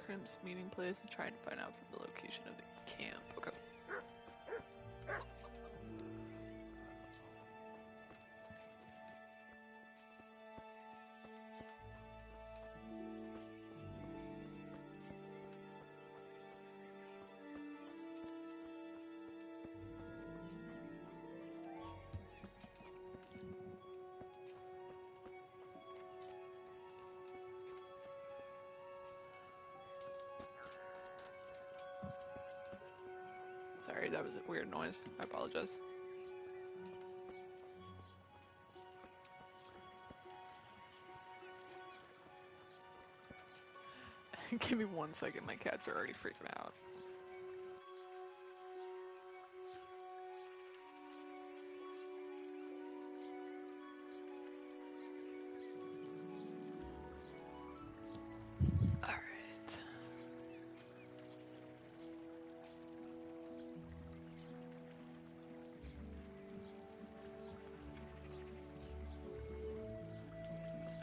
Crimp's meeting place and trying to find out from the location of the camp. Okay. Sorry, that was a weird noise. I apologize. Give me 1 second, my cats are already freaking out. Alright.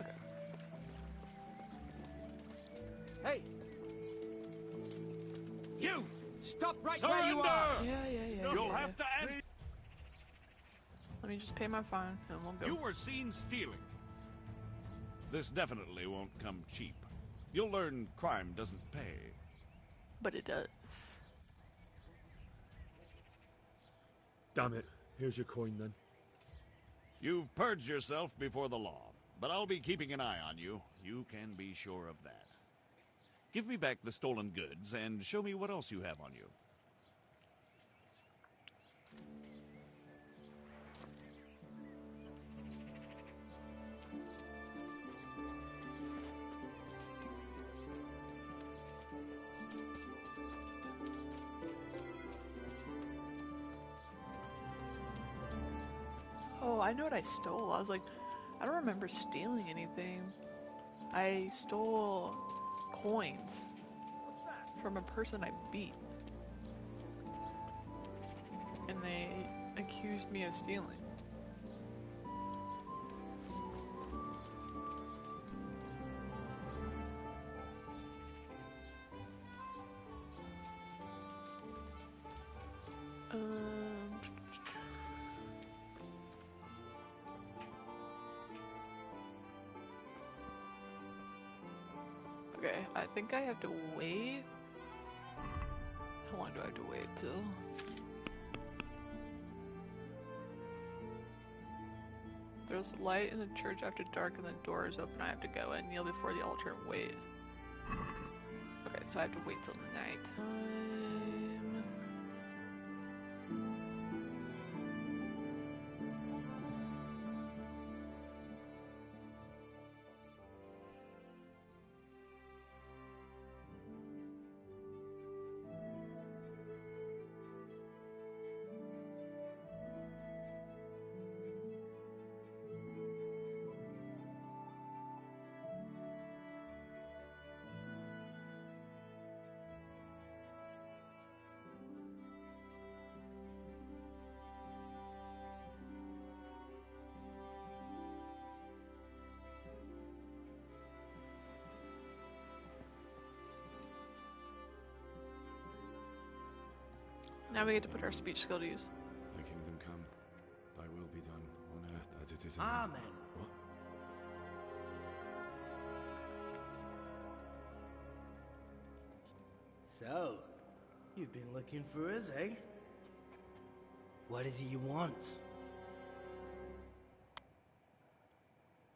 Okay. Hey! You! Stop right where you are! Yeah. You'll have to answer. Let me just pay my fine and we'll go. You were seen stealing. This definitely won't come cheap. You'll learn crime doesn't pay. But it does. Damn it. Here's your coin then. You've purged yourself before the law, but I'll be keeping an eye on you. You can be sure of that. Give me back the stolen goods and show me what else you have on you. Oh, I know what I stole. I was like, I don't remember stealing anything. I stole coins from a person I beat. And they accused me of stealing. Okay, I think I have to wait. How long do I have to wait till? There's light in the church after dark and the door is open. I have to go and kneel before the altar and wait. Okay, so I have to wait till nighttime. Now we get to put our speech skill to use. Thy kingdom come, thy will be done on earth as it is in Amen. What? So, you've been looking for us, eh? What is it you want?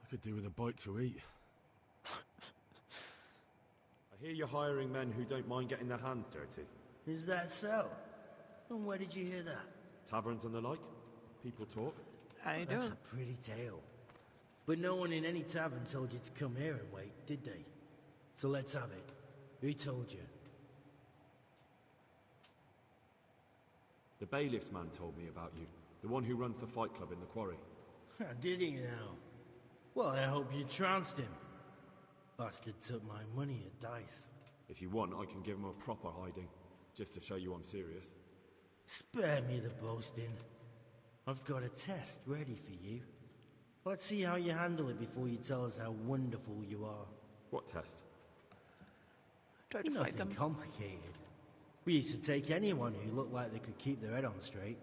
I could do with a bite to eat. I hear you're hiring men who don't mind getting their hands dirty. Is that so? And where did you hear that? Taverns and the like. People talk. How you That's doing? a pretty tale. But no one in any tavern told you to come here and wait, did they? So let's have it. Who told you? The bailiff's man told me about you. The one who runs the fight club in the quarry. Did he now? Well, I hope you trounced him. Bastard took my money at dice. If you want, I can give him a proper hiding. Just to show you I'm serious. Spare me the boasting. I've got a test ready for you. Let's see how you handle it before you tell us how wonderful you are. What test? Do I have to fight Nothing them? complicated. We used to take anyone who looked like they could keep their head on straight,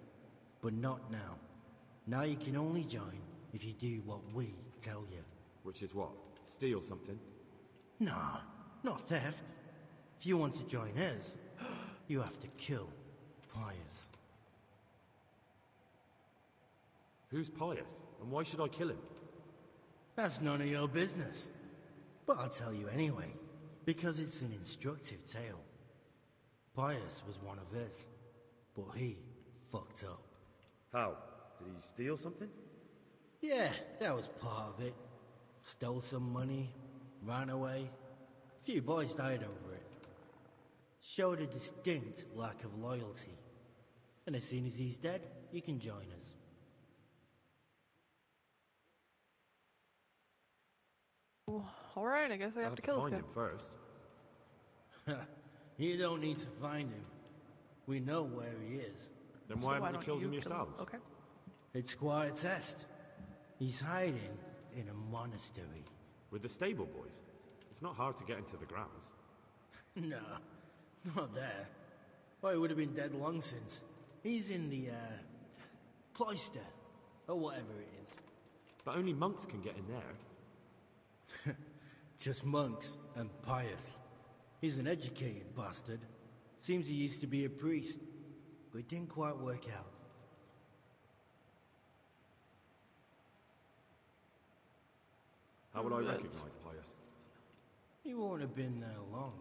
but not now. Now you can only join if you do what we tell you. Which is what? Steal something? Nah, not theft. If you want to join us, you have to kill Pius. Who's Pius? And why should I kill him? That's none of your business. But I'll tell you anyway, because it's an instructive tale. Pius was one of us, but he fucked up. How? Did he steal something? Yeah, that was part of it. Stole some money, ran away. A few boys died over it. Showed a distinct lack of loyalty. And as soon as he's dead, you can join us. Alright, I guess I have to kill this find guy. him first. You don't need to find him. We know where he is. Then So why haven't you don't killed him kill yourselves? Okay. It's quite a test. He's hiding in a monastery. With the stable boys? It's not hard to get into the grounds. No, not there. Oh, he would have been dead long since. He's in the, cloister, or whatever it is. But only monks can get in there. Just monks and Pius. He's an educated bastard. Seems he used to be a priest, but it didn't quite work out. How would I That's- recognize Pius? He won't have been there long.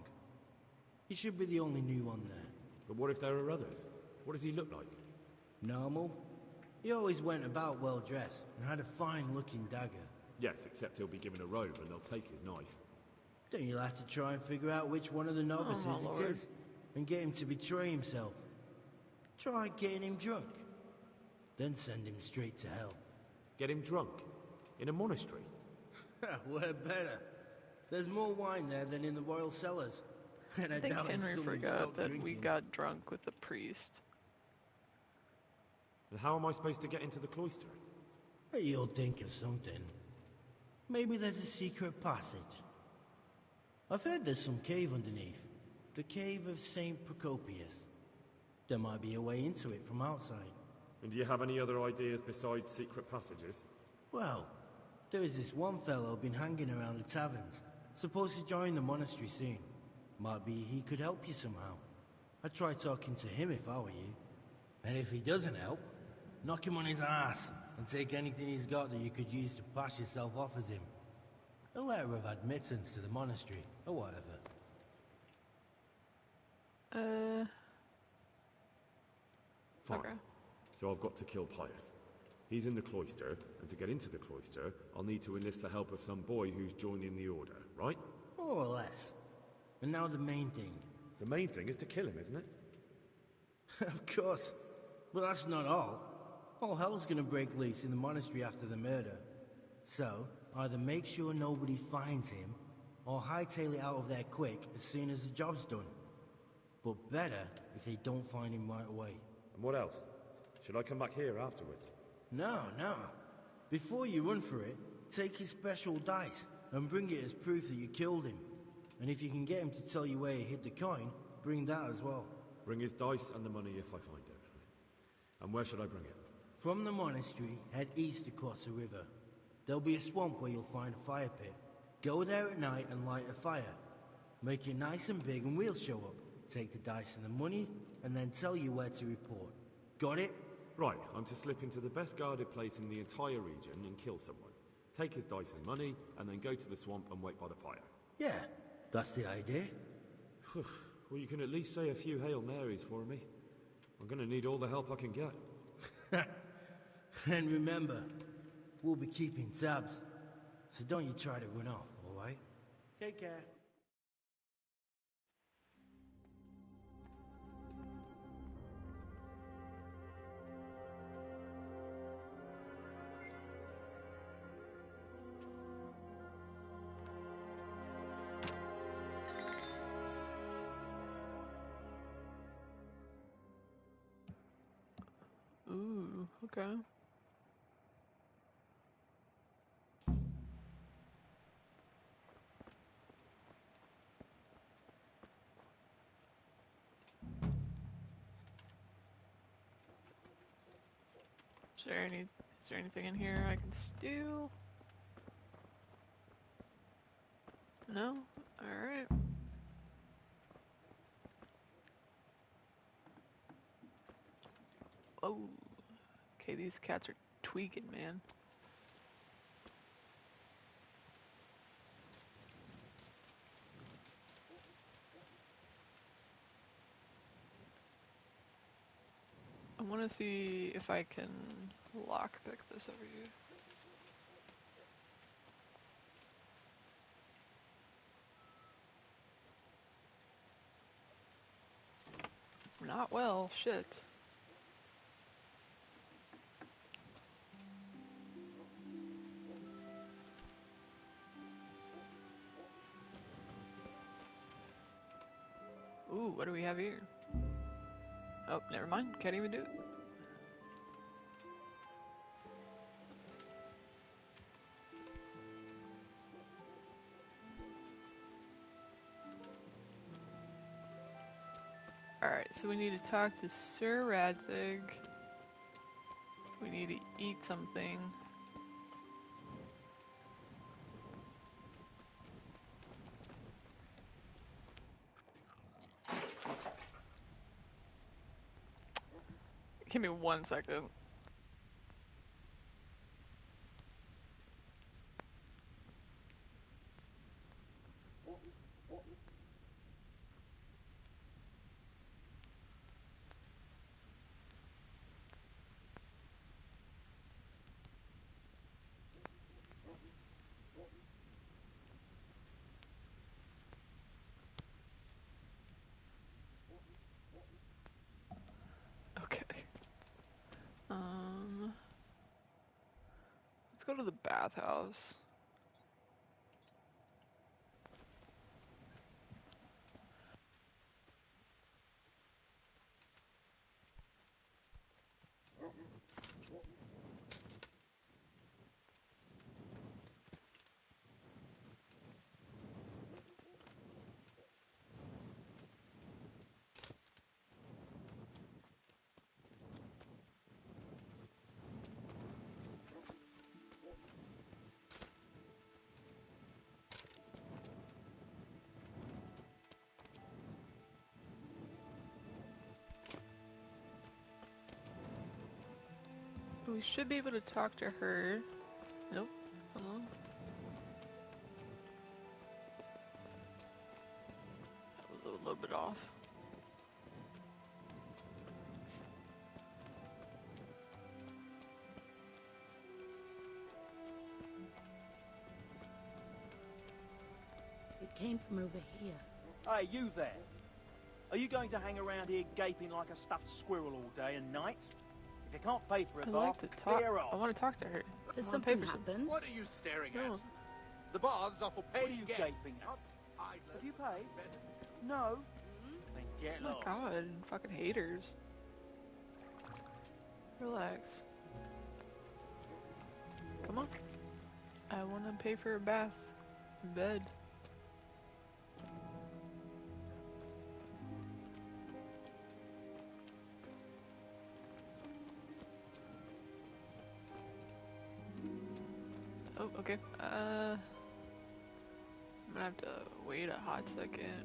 He should be the only new one there. But what if there are others? What does he look like? Normal? He always went about well dressed and had a fine looking dagger. Yes, except he'll be given a robe and they'll take his knife. Then you'll have to try and figure out which one of the novices my it lord. is and get him to betray himself. Try getting him drunk, then send him straight to hell. Get him drunk? In a monastery? We're better. There's more wine there than in the royal cellars. And I think doubt Henry somebody forgot stopped that we drinking. got drunk with the priest. And how am I supposed to get into the cloister? Hey, you'll think of something. Maybe there's a secret passage. I've heard there's some cave underneath. The cave of St. Procopius. There might be a way into it from outside. And do you have any other ideas besides secret passages? Well, there is this one fellow been hanging around the taverns. Supposed to join the monastery soon. Might be he could help you somehow. I'd try talking to him if I were you. And if he doesn't help, knock him on his ass and take anything he's got that you could use to pass yourself off as him. A letter of admittance to the monastery, or whatever. Fine. Okay. So I've got to kill Pius. He's in the cloister, and to get into the cloister, I'll need to enlist the help of some boy who's joining the order, right? More or less. And now the main thing. The main thing is to kill him, isn't it? Of course. But that's not all. All hell's gonna break loose in the monastery after the murder. So, either make sure nobody finds him, or hightail it out of there quick as soon as the job's done. But better if they don't find him right away. And what else? Should I come back here afterwards? No, no. Before you run for it, take his special dice and bring it as proof that you killed him. And if you can get him to tell you where he hid the coin, bring that as well. Bring his dice and the money if I find it. And where should I bring it? From the monastery, head east across the river. There'll be a swamp where you'll find a fire pit. Go there at night and light a fire. Make it nice and big and we'll show up. Take the dice and the money, and then tell you where to report. Got it? Right, I'm to slip into the best guarded place in the entire region and kill someone. Take his dice and money, and then go to the swamp and wait by the fire. Yeah, that's the idea. Well, you can at least say a few Hail Marys for me. I'm gonna need all the help I can get. And remember, we'll be keeping tabs. So don't you try to run off, alright? Take care. Ooh, okay. Is there anything in here I can steal? No? Alright. Oh. Okay, these cats are tweaking, man. I want to see if I can lockpick this over here. Not well, shit. Ooh, what do we have here? Oh, never mind. Can't even do it. Alright, so we need to talk to Sir Radzig. We need to eat something. Give me 1 second. Okay. Let's go to the bathhouse. We should be able to talk to her. Nope. Hold on. That was a little bit off. It came from over here. Hey, you there. Are you going to hang around here gaping like a stuffed squirrel all day and night? If you can't pay for a I'd bath, like to talk. clear off. I want to talk to her. Has I wanna pay something for some- happened? What are you staring No. at? The baths are for What are paying you guests. gaping at? not idlers. Have you paid? Better- No? Then get Oh my lost. god, fucking haters. Relax. Come on. I want to pay for a bath. Bed. Oh, okay. I'm gonna have to wait a hot second.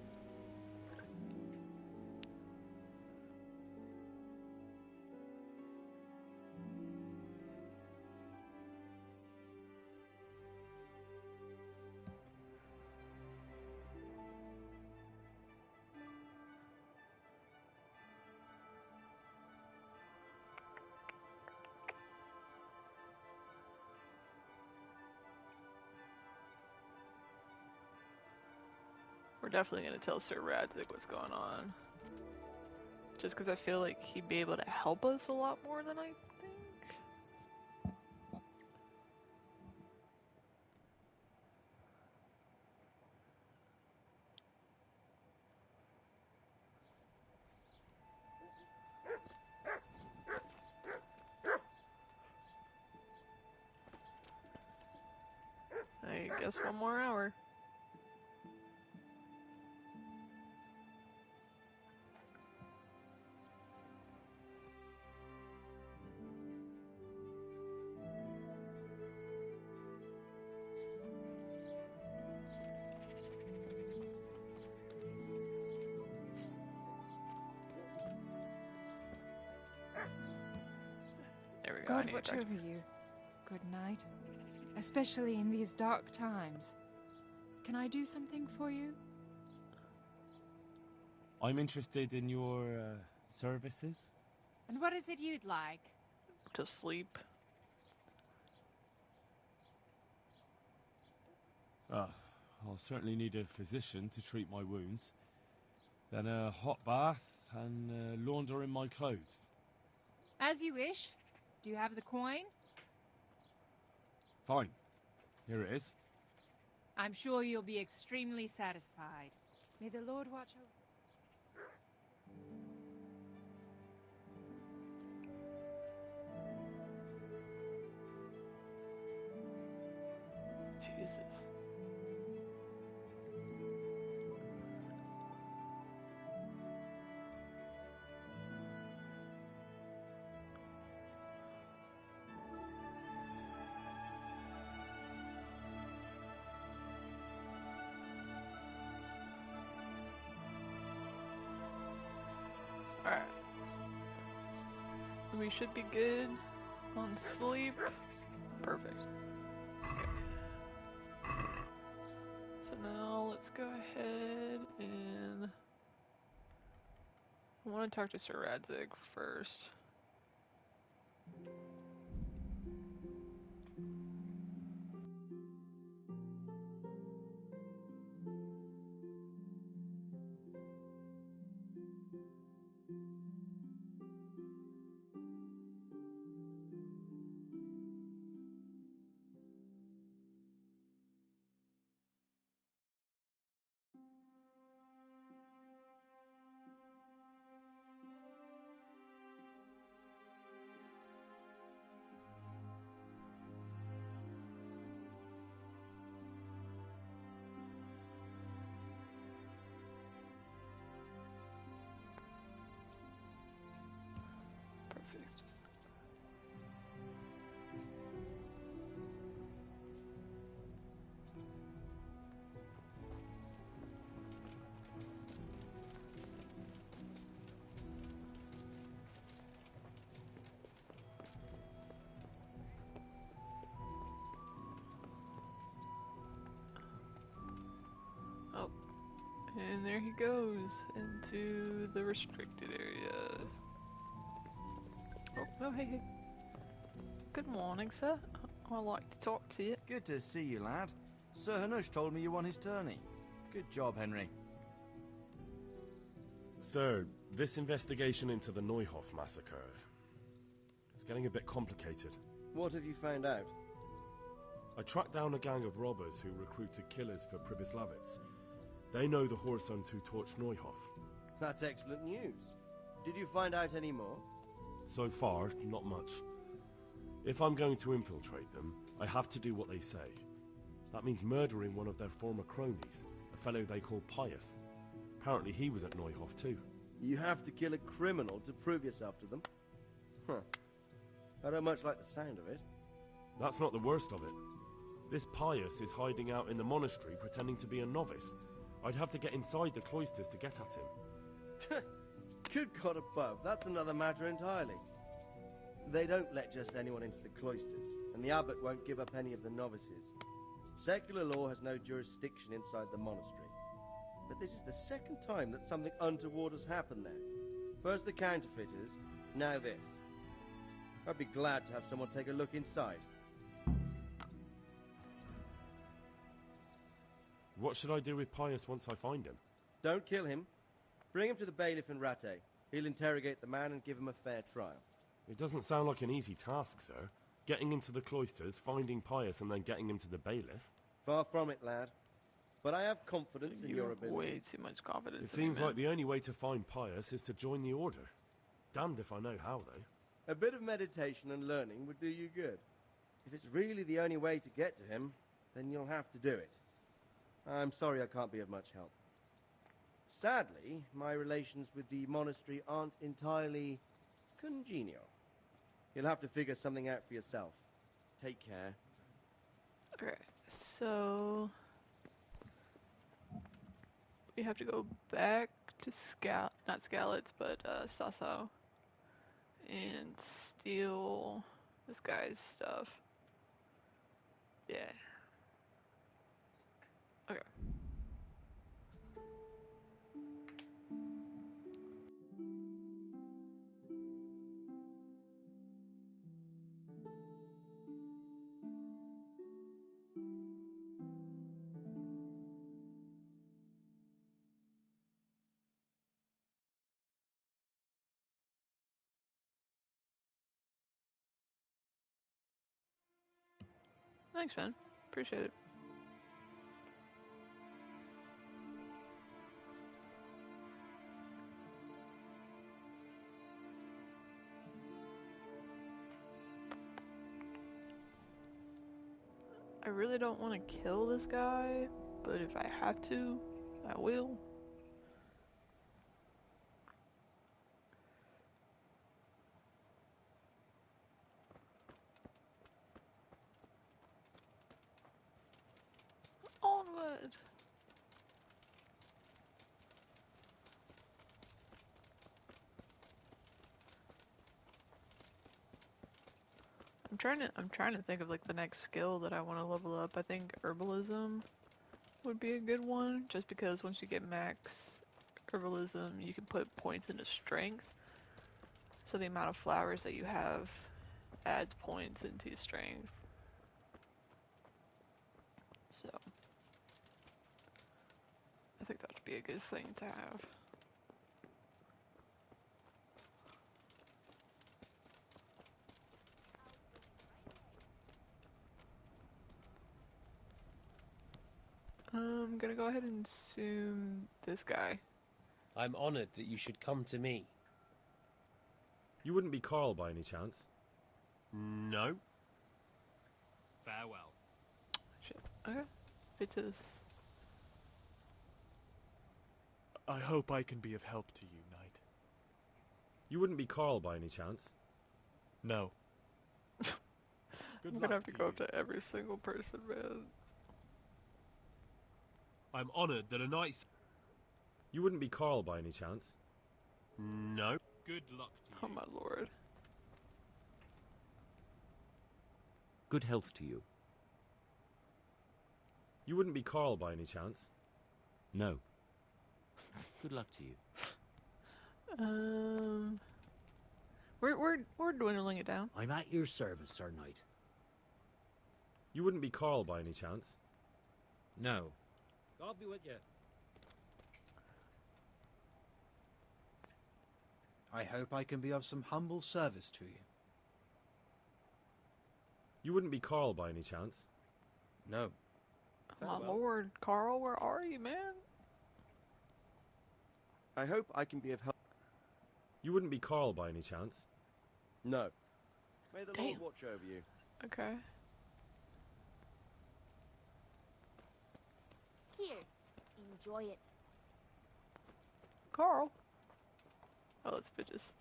We're definitely gonna tell Sir Radzig what's going on. Just because I feel like he'd be able to help us a lot more than I think. I guess 1 more hour. I God need watch back- over you. Good night. Especially in these dark times. Can I do something for you? I'm interested in your services. And what is it you'd like? to sleep. I'll certainly need a physician to treat my wounds. Then a hot bath and laundering my clothes. As you wish. Do you have the coin? Fine. Here it is. I'm sure you'll be extremely satisfied. May the Lord watch over. Jesus. Alright. We should be good on sleep. Perfect. Okay. So now let's go ahead and I want to talk to Sir Radzig first. Perfect. Oh, and there he goes into the restricted area. Oh, hey, hey. Good morning, sir. I'd like to talk to you. Good to see you, lad. Sir Hanush told me you won his tourney. Good job, Henry. Sir, this investigation into the Neuhoff massacre... it's getting a bit complicated. What have you found out? I tracked down a gang of robbers who recruited killers for Pribyslavitz. They know the Horsons who torched Neuhoff. That's excellent news. Did you find out any more? So far, not much. If I'm going to infiltrate them, I have to do what they say. That means murdering one of their former cronies, a fellow they call Pius. Apparently he was at Neuhoff too. You have to kill a criminal to prove yourself to them? Huh. I don't much like the sound of it. That's not the worst of it. This Pius is hiding out in the monastery pretending to be a novice. I'd have to get inside the cloisters to get at him. Good God above, that's another matter entirely. They don't let just anyone into the cloisters, and the abbot won't give up any of the novices. Secular law has no jurisdiction inside the monastery. But this is the second time that something untoward has happened there. First the counterfeiters, now this. I'd be glad to have someone take a look inside. What should I do with Pius once I find him? Don't kill him. Bring him to the bailiff in Rattay. He'll interrogate the man and give him a fair trial. It doesn't sound like an easy task, sir. Getting into the cloisters, finding Pius, and then getting him to the bailiff. Far from it, lad. But I have confidence in You your have ability. way too much confidence. It in me, seems man. like the only way to find Pius is to join the order. Damned if I know how, though. A bit of meditation and learning would do you good. If it's really the only way to get to him, then you'll have to do it. I'm sorry I can't be of much help. Sadly, my relations with the monastery aren't entirely congenial. You'll have to figure something out for yourself. Take care. Okay, so we have to go back to not Skalitz, but Sasau, and steal this guy's stuff. Yeah. Okay. Thanks, man. Appreciate it. I really don't want to kill this guy, but if I have to, I will. Onward! I'm trying to think of like the next skill that I want to level up. I think herbalism would be a good one, just because once you get max herbalism, you can put points into strength. So the amount of flowers that you have adds points into strength. So I think that would be a good thing to have. I'm gonna go ahead and assume this guy. I'm honored that you should come to me. You wouldn't be Carl by any chance? No. Farewell. Shit. Okay. Bitches. I hope I can be of help to you, Knight. You wouldn't be Carl by any chance? No. I'm gonna have to go up to every single person, man. I'm honored that a knight... You wouldn't be Carl by any chance? No. Good luck to you. Oh my lord. Good health to you. You wouldn't be Carl by any chance? No. Good luck to you. We're dwindling it down. I'm at your service, Sir Knight. You wouldn't be Carl by any chance? No. God be with you. I hope I can be of some humble service to you. You wouldn't be Carl by any chance? No. My lord, Carl, where are you, man? I hope I can be of help. You wouldn't be Carl by any chance? No. May the Lord Damn. watch over you. Okay. Here, enjoy it. Carl. Oh, that's bitches.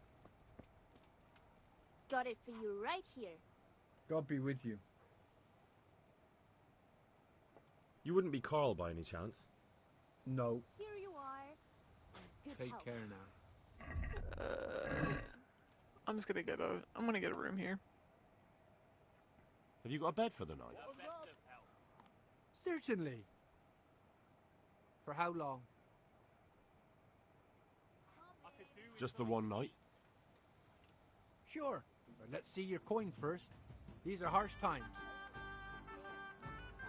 Got it for you right here. God be with you. You wouldn't be Carl by any chance? No. Here you are. Good Take health. care now. I'm just gonna get a room here. Have you got a bed for the night? Certainly. For how long? Just the one night? Sure. But let's see your coin first. These are harsh times.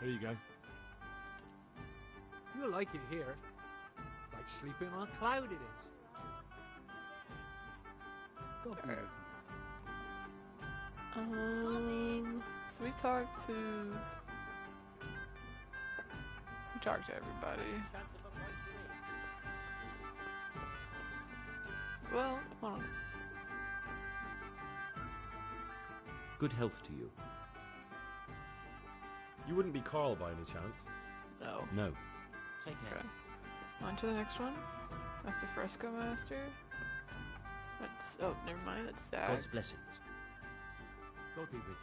Here you go. You'll like it here. Like sleeping on a cloud it is. God be with you. So we talked to everybody. Well, hold on. Good health to you. You wouldn't be Carl by any chance? No. No. Take care. Okay. On to the next one. That's the Fresco Master. That's... oh, never mind, that's Zach. God's blessings. God be with you.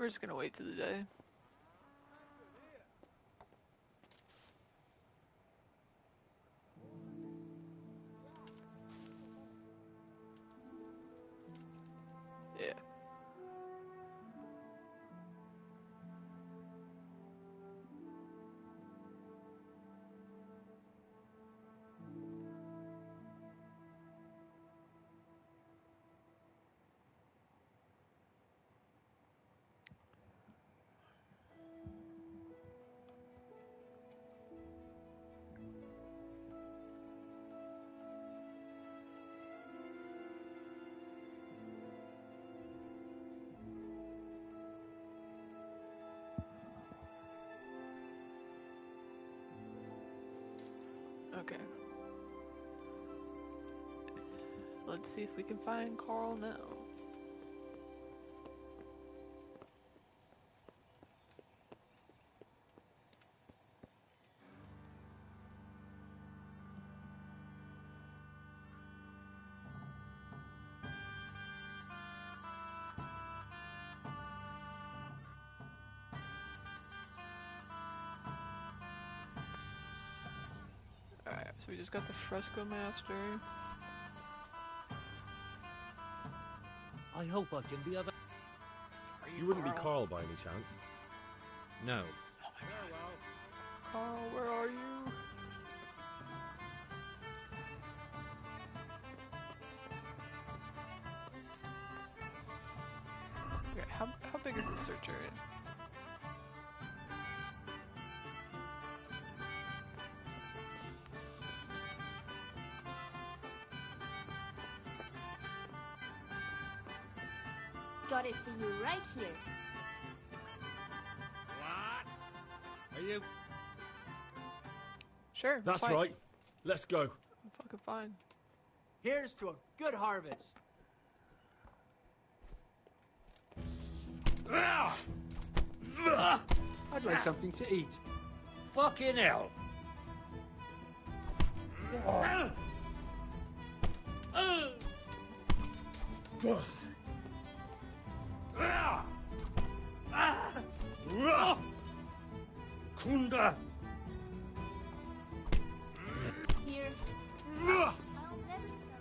We're just gonna wait through the day. Yeah. Okay. Let's see if we can find Carl now. Alright, so we just got the Fresco Master. I hope I can be of. You wouldn't be Carl by any chance? No. Carl, where are you? Okay, how big is this search area? Got it for you right here. What? Are you? Sure, That's fine. right. Let's go. I'm fucking fine. Here's to a good harvest. I'd like something to eat. Fucking hell! Kunda! Here. I'll never smell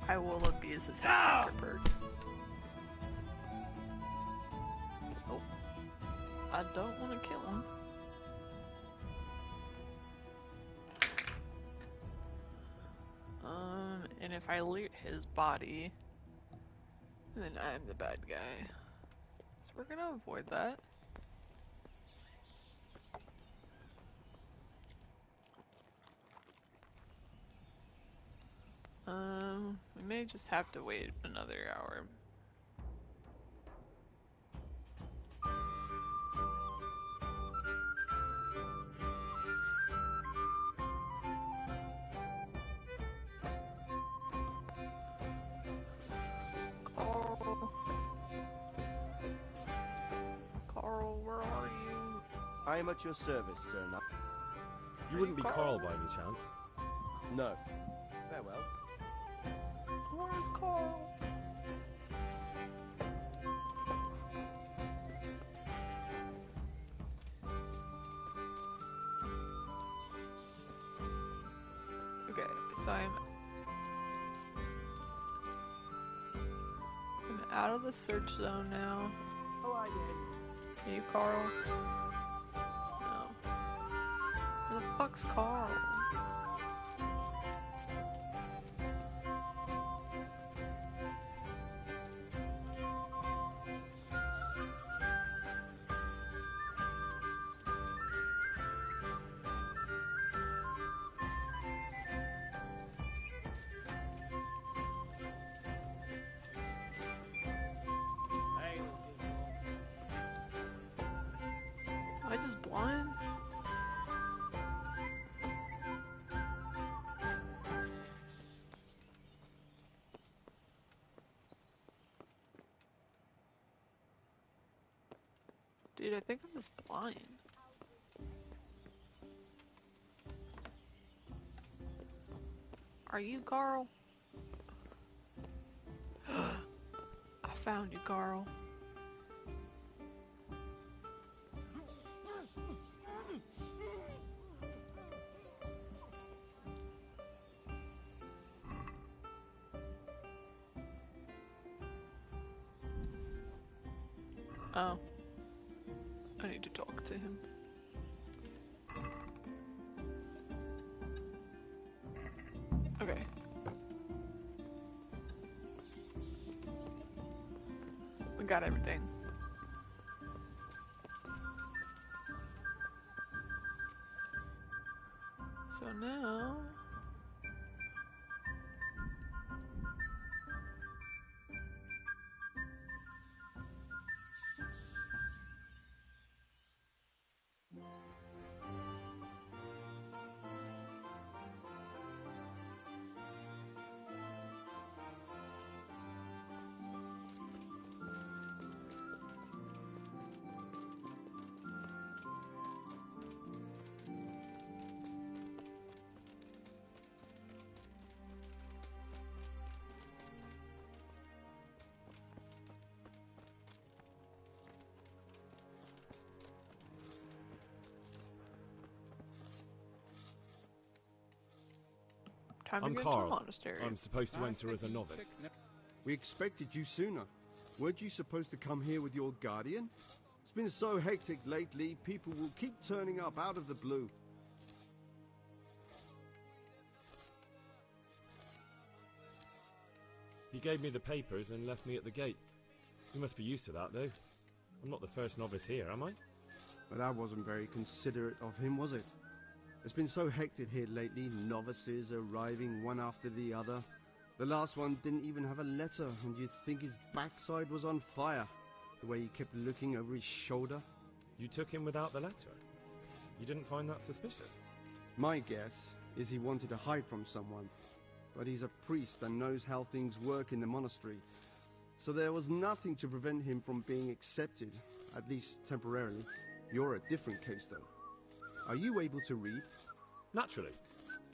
I will abuse his hacker bird. Oh. I don't want to kill him. And if I loot his body, then I'm the bad guy. So we're gonna avoid that. We may just have to wait another hour. Carl, where are you? I am at your service, sir. You wouldn't be Carl by any chance? No. Farewell. Where's Carl? Okay, so I'm out of the search zone now. How are you? Are you Carl? No. Where the fuck's Carl? Am I just blind? Dude, I think I'm just blind. Are you Carl? I found you, Carl. Oh. I need to talk to him. Okay. We got everything. So now... Time to I'm get into the Carl. monastery. I'm supposed to enter as a novice. We expected you sooner. Weren't you supposed to come here with your guardian? It's been so hectic lately, people will keep turning up out of the blue. He gave me the papers and left me at the gate. You must be used to that, though. I'm not the first novice here, am I? But that wasn't very considerate of him, was it? It's been so hectic here lately, novices arriving one after the other. The last one didn't even have a letter, and you'd think his backside was on fire, the way he kept looking over his shoulder. You took him without the letter? You didn't find that suspicious? My guess is he wanted to hide from someone, but he's a priest and knows how things work in the monastery, so there was nothing to prevent him from being accepted, at least temporarily. You're a different case, though. Are you able to read? Naturally.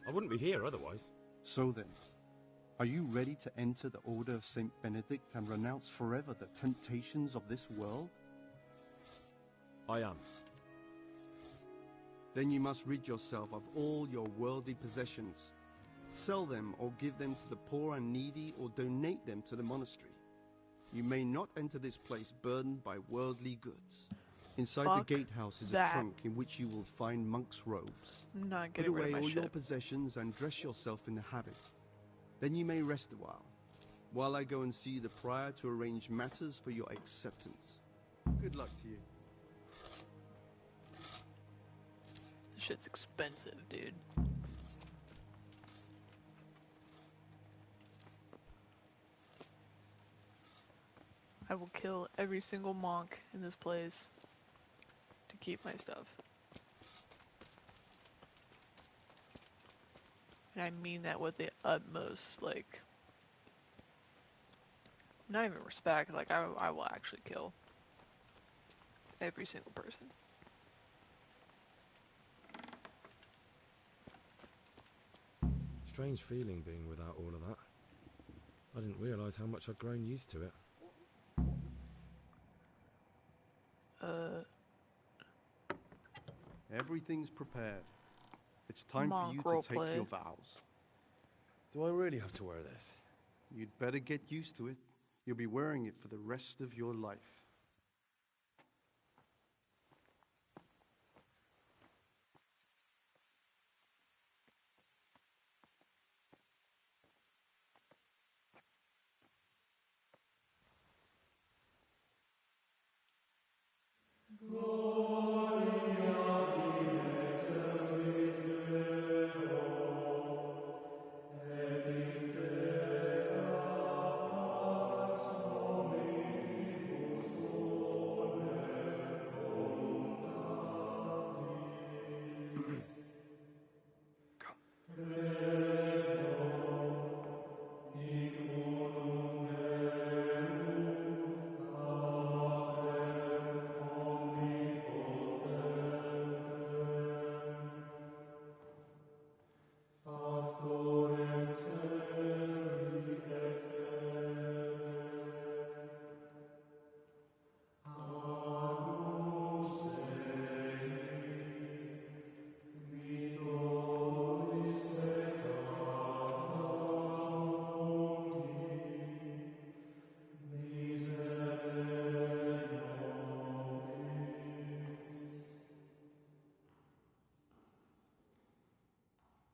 I wouldn't be here otherwise. So then, are you ready to enter the Order of St. Benedict and renounce forever the temptations of this world? I am. Then you must rid yourself of all your worldly possessions. Sell them or give them to the poor and needy or donate them to the monastery. You may not enter this place burdened by worldly goods. Inside Fuck the gatehouse is that. a trunk in which you will find monks' robes. I'm not Put getting rid away of my all your shit. possessions and dress yourself in the habit. Then you may rest a while I go and see the prior to arrange matters for your acceptance. Good luck to you. This shit's expensive, dude. I will kill every single monk in this place to keep my stuff. And I mean that with the utmost, like, not even respect, like, I will actually kill every single person. Strange feeling being without all of that. I didn't realise how much I'd grown used to it. Everything's prepared. It's time for Monk you to take roleplay. your vows. Do I really have to wear this? You'd better get used to it. You'll be wearing it for the rest of your life.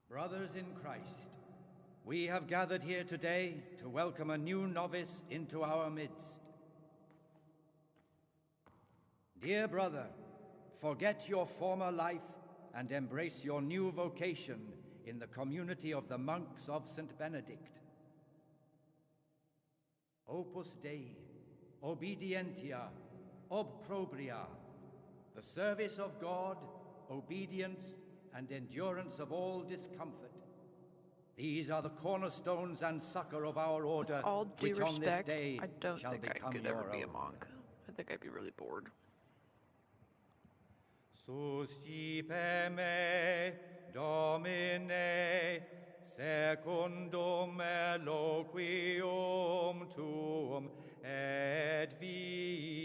Brothers in Christ, we have gathered here today to welcome a new novice into our midst. Dear brother, forget your former life and embrace your new vocation in the community of the monks of St. Benedict. Opus Dei, obedientia, obprobria, the service of God, obedience, and endurance of all discomfort. These are the cornerstones and succor of our order, All due which on this respect, day I don't shall think I become could your ever be a own. monk. I think I'd be really bored. Suscipe me, Domine, secundum eloquium tuum, et vivam,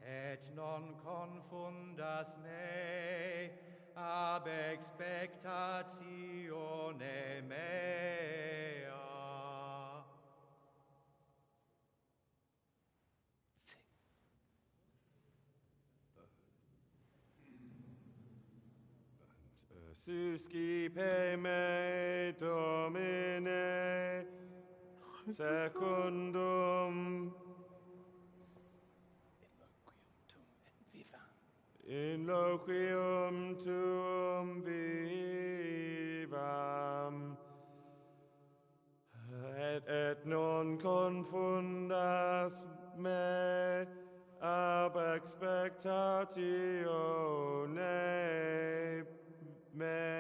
et non confundas me ab expectatione mea. Suscipe me, Domine, secundum in loquium tuum vivam, et non confundas me ab expectatione mea.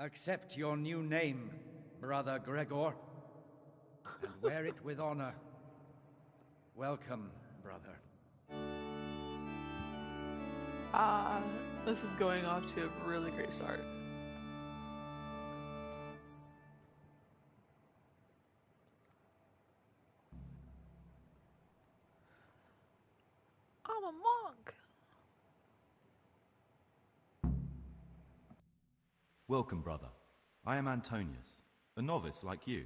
Accept your new name, Brother Gregor, and wear it with honor. Welcome, brother. This is going off to a really great start. I'm a monk. Welcome, brother. I am Antonius, a novice like you.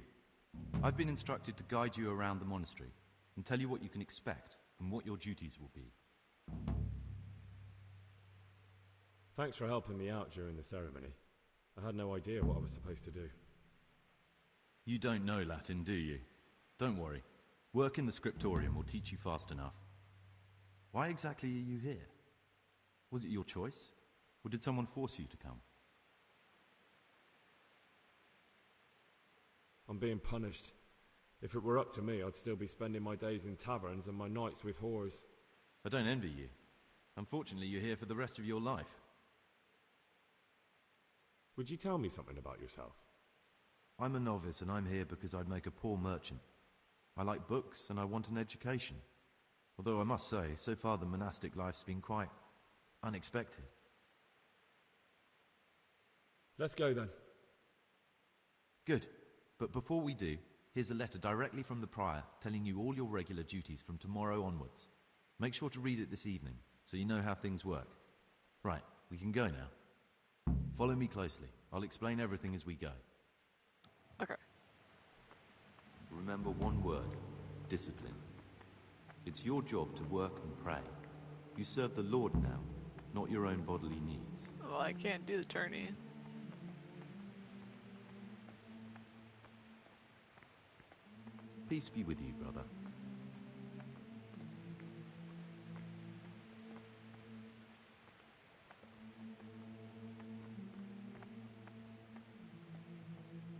I've been instructed to guide you around the monastery and tell you what you can expect and what your duties will be. Thanks for helping me out during the ceremony. I had no idea what I was supposed to do. You don't know Latin, do you? Don't worry. Work in the scriptorium will teach you fast enough. Why exactly are you here? Was it your choice? Or did someone force you to come? I'm being punished. If it were up to me, I'd still be spending my days in taverns and my nights with whores. I don't envy you. Unfortunately, you're here for the rest of your life. Would you tell me something about yourself? I'm a novice and I'm here because I'd make a poor merchant. I like books and I want an education. Although I must say, so far the monastic life's been quite unexpected. Let's go then. Good. But before we do, here's a letter directly from the prior telling you all your regular duties from tomorrow onwards. Make sure to read it this evening, so you know how things work. Right, we can go now. Follow me closely. I'll explain everything as we go. Okay. Remember one word: discipline. It's your job to work and pray. You serve the Lord now, not your own bodily needs. Well, I can't do the tourney. Peace be with you, brother.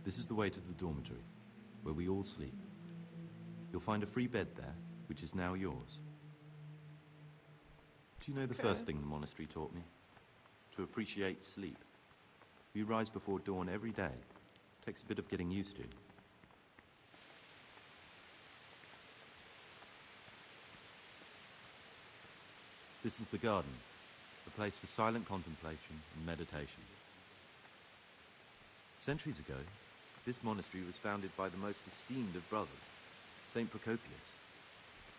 This is the way to the dormitory, where we all sleep. You'll find a free bed there, which is now yours. Do you know the first thing the monastery taught me? To appreciate sleep. We rise before dawn every day. Takes a bit of getting used to. This is the garden, a place for silent contemplation and meditation. Centuries ago, this monastery was founded by the most esteemed of brothers, Saint Procopius.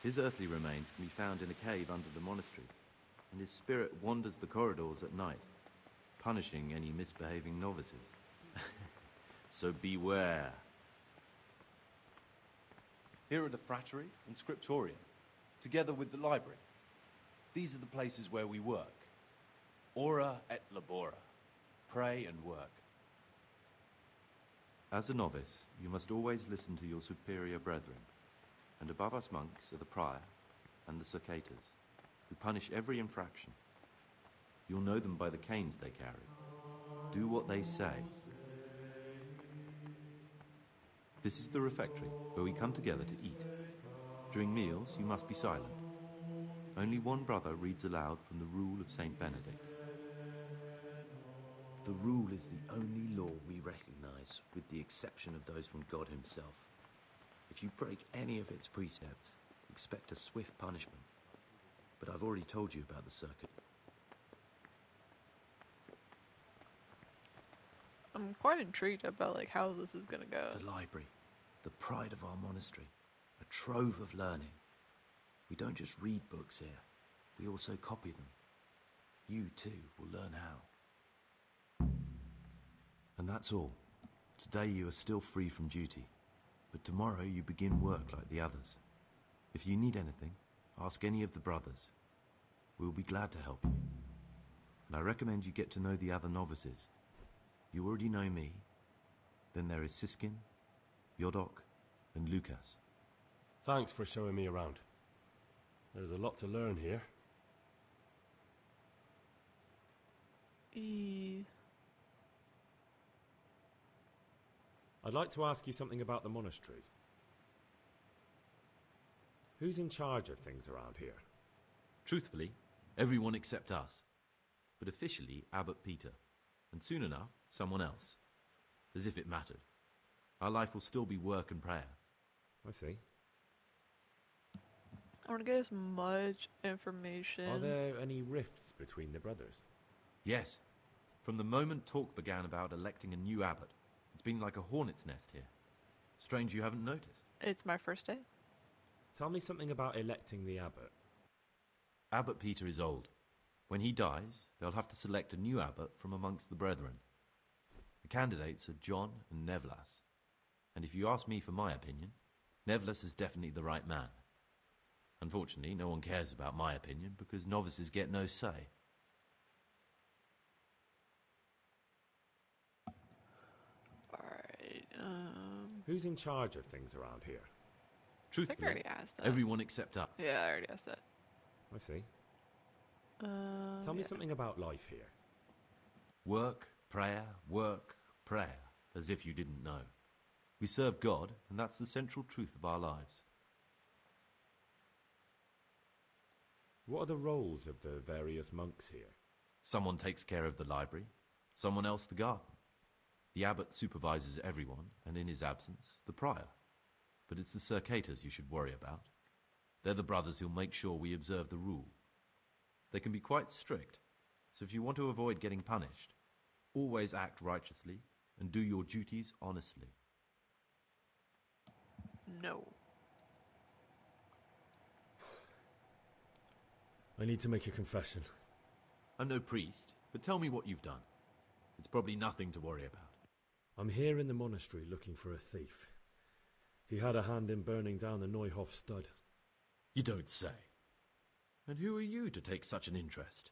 His earthly remains can be found in a cave under the monastery, and his spirit wanders the corridors at night, punishing any misbehaving novices. So beware. Here are the frattery and scriptorium. together with the library. These are the places where we work. Ora et labora. Pray and work. As a novice, you must always listen to your superior brethren. And above us monks are the prior and the circators, who punish every infraction. You'll know them by the canes they carry. Do what they say. This is the refectory, where we come together to eat. During meals, you must be silent. Only one brother reads aloud from the Rule of Saint Benedict. The Rule is the only law we recognize, with the exception of those from God himself. If you break any of its precepts, expect a swift punishment. But I've already told you about the circuit. I'm quite intrigued about like how this is gonna go. The library, the pride of our monastery, a trove of learning. We don't just read books here, we also copy them. You too will learn how. And that's all. Today you are still free from duty, but tomorrow you begin work like the others. If you need anything, ask any of the brothers. We will be glad to help you. And I recommend you get to know the other novices. You already know me. Then there is Siskin, Yodok, and Lucas. Thanks for showing me around. There's a lot to learn here. I'd like to ask you something about the monastery. Who's in charge of things around here? Truthfully, everyone except us. But officially, Abbot Peter. And soon enough, someone else. As if it mattered. Our life will still be work and prayer. I see. I want to get as much information. Are there any rifts between the brothers? Yes. From the moment talk began about electing a new abbot, it's been like a hornet's nest here. Strange you haven't noticed. It's my first day. Tell me something about electing the abbot. Abbot Peter is old. When he dies, they'll have to select a new abbot from amongst the brethren. The candidates are John and Nevlas. And if you ask me for my opinion, Nevlas is definitely the right man. Unfortunately, no one cares about my opinion because novices get no say. Alright, Who's in charge of things around here? Truthfully, I already asked that. everyone except us. Yeah, I already asked that. I see. Tell me something about life here. Work, prayer, as if you didn't know. We serve God, and that's the central truth of our lives. What are the roles of the various monks here? Someone takes care of the library, someone else the garden. The abbot supervises everyone, and in his absence, the prior. But it's the circators you should worry about. They're the brothers who'll make sure we observe the rule. They can be quite strict, so if you want to avoid getting punished, always act righteously and do your duties honestly. No. I need to make a confession. I'm no priest, but tell me what you've done. It's probably nothing to worry about. I'm here in the monastery looking for a thief. He had a hand in burning down the Neuhof stud. You don't say. And who are you to take such an interest?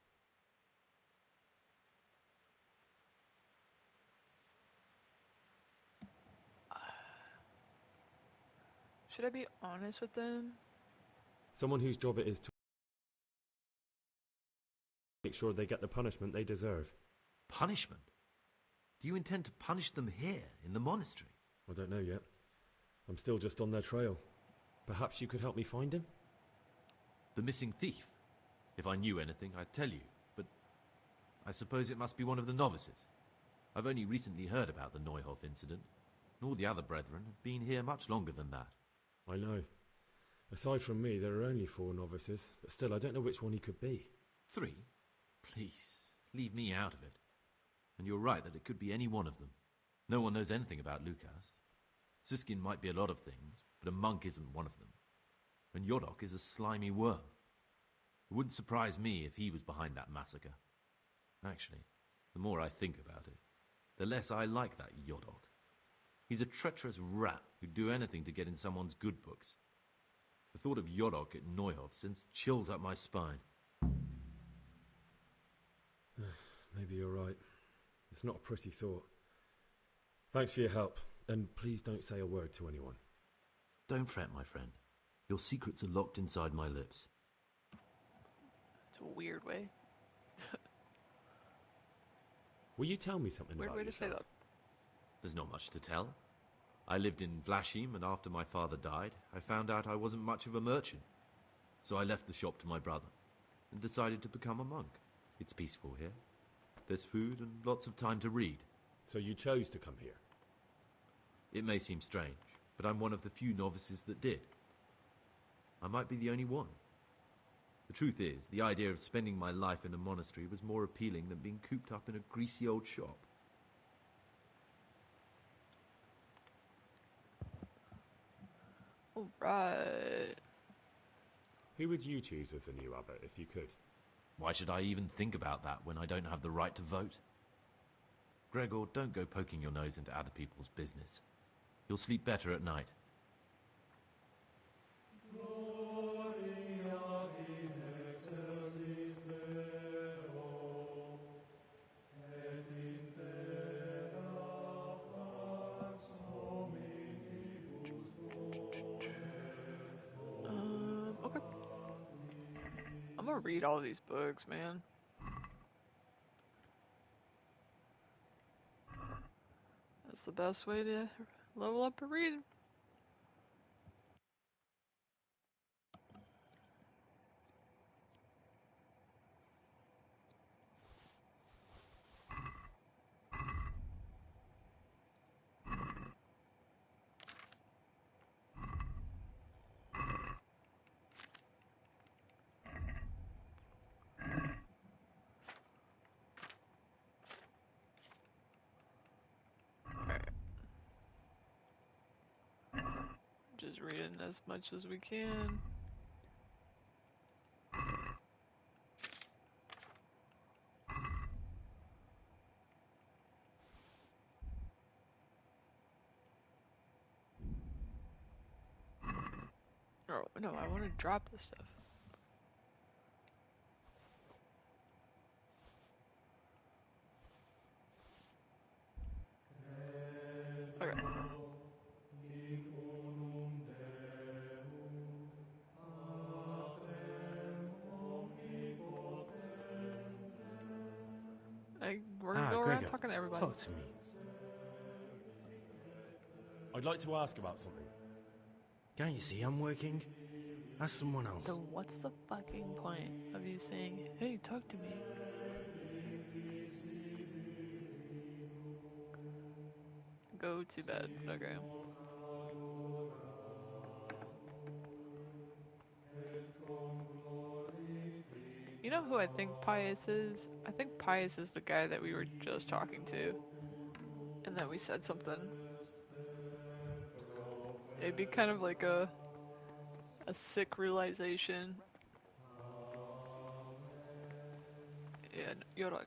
Should I be honest with them? Someone whose job it is to make sure they get the punishment they deserve. Punishment? Do you intend to punish them here, in the monastery? I don't know yet. I'm still just on their trail. Perhaps you could help me find him? The missing thief? If I knew anything, I'd tell you, but I suppose it must be one of the novices. I've only recently heard about the Neuhof incident, and all the other brethren have been here much longer than that. I know. Aside from me, there are only 4 novices, but still, I don't know which one he could be. 3? Please, leave me out of it. And you're right that it could be any one of them. No one knows anything about Lucas. Siskin might be a lot of things, but a monk isn't one of them. And Yodok is a slimy worm. It wouldn't surprise me if he was behind that massacre. Actually, the more I think about it, the less I like that Yodok. He's a treacherous rat who'd do anything to get in someone's good books. The thought of Yodok at Neuhof sends chills up my spine. Maybe you're right. It's not a pretty thought. Thanks for your help, and please don't say a word to anyone. Don't fret, my friend. Your secrets are locked inside my lips. It's a weird way. Will you tell me something Weird about way to yourself? say that. There's not much to tell. I lived in Vlashim, and after my father died, I found out I wasn't much of a merchant. So I left the shop to my brother, and decided to become a monk. It's peaceful here. There's food and lots of time to read. So you chose to come here? It may seem strange, but I'm one of the few novices that did. I might be the only one. The truth is, the idea of spending my life in a monastery was more appealing than being cooped up in a greasy old shop. Alright. Who would you choose as the new abbot if you could? Why should I even think about that when I don't have the right to vote? Gregor, don't go poking your nose into other people's business. You'll sleep better at night. Okay. I'm gonna read all these books, man. That's the best way to level up a reading. Just reading as much as we can. Oh, no, I want to drop this stuff. Okay. We're gonna go around Gregor, talking to everybody. talk to me. I'd like to ask about something. Can't you see I'm working? Ask someone else. So what's the fucking point of you saying, hey, talk to me? Go to bed. Okay. You know who I think Pius is? I think Pius is the guy that we were just talking to. And that we said something. It'd be kind of like a sick realization. Yeah, Yodok.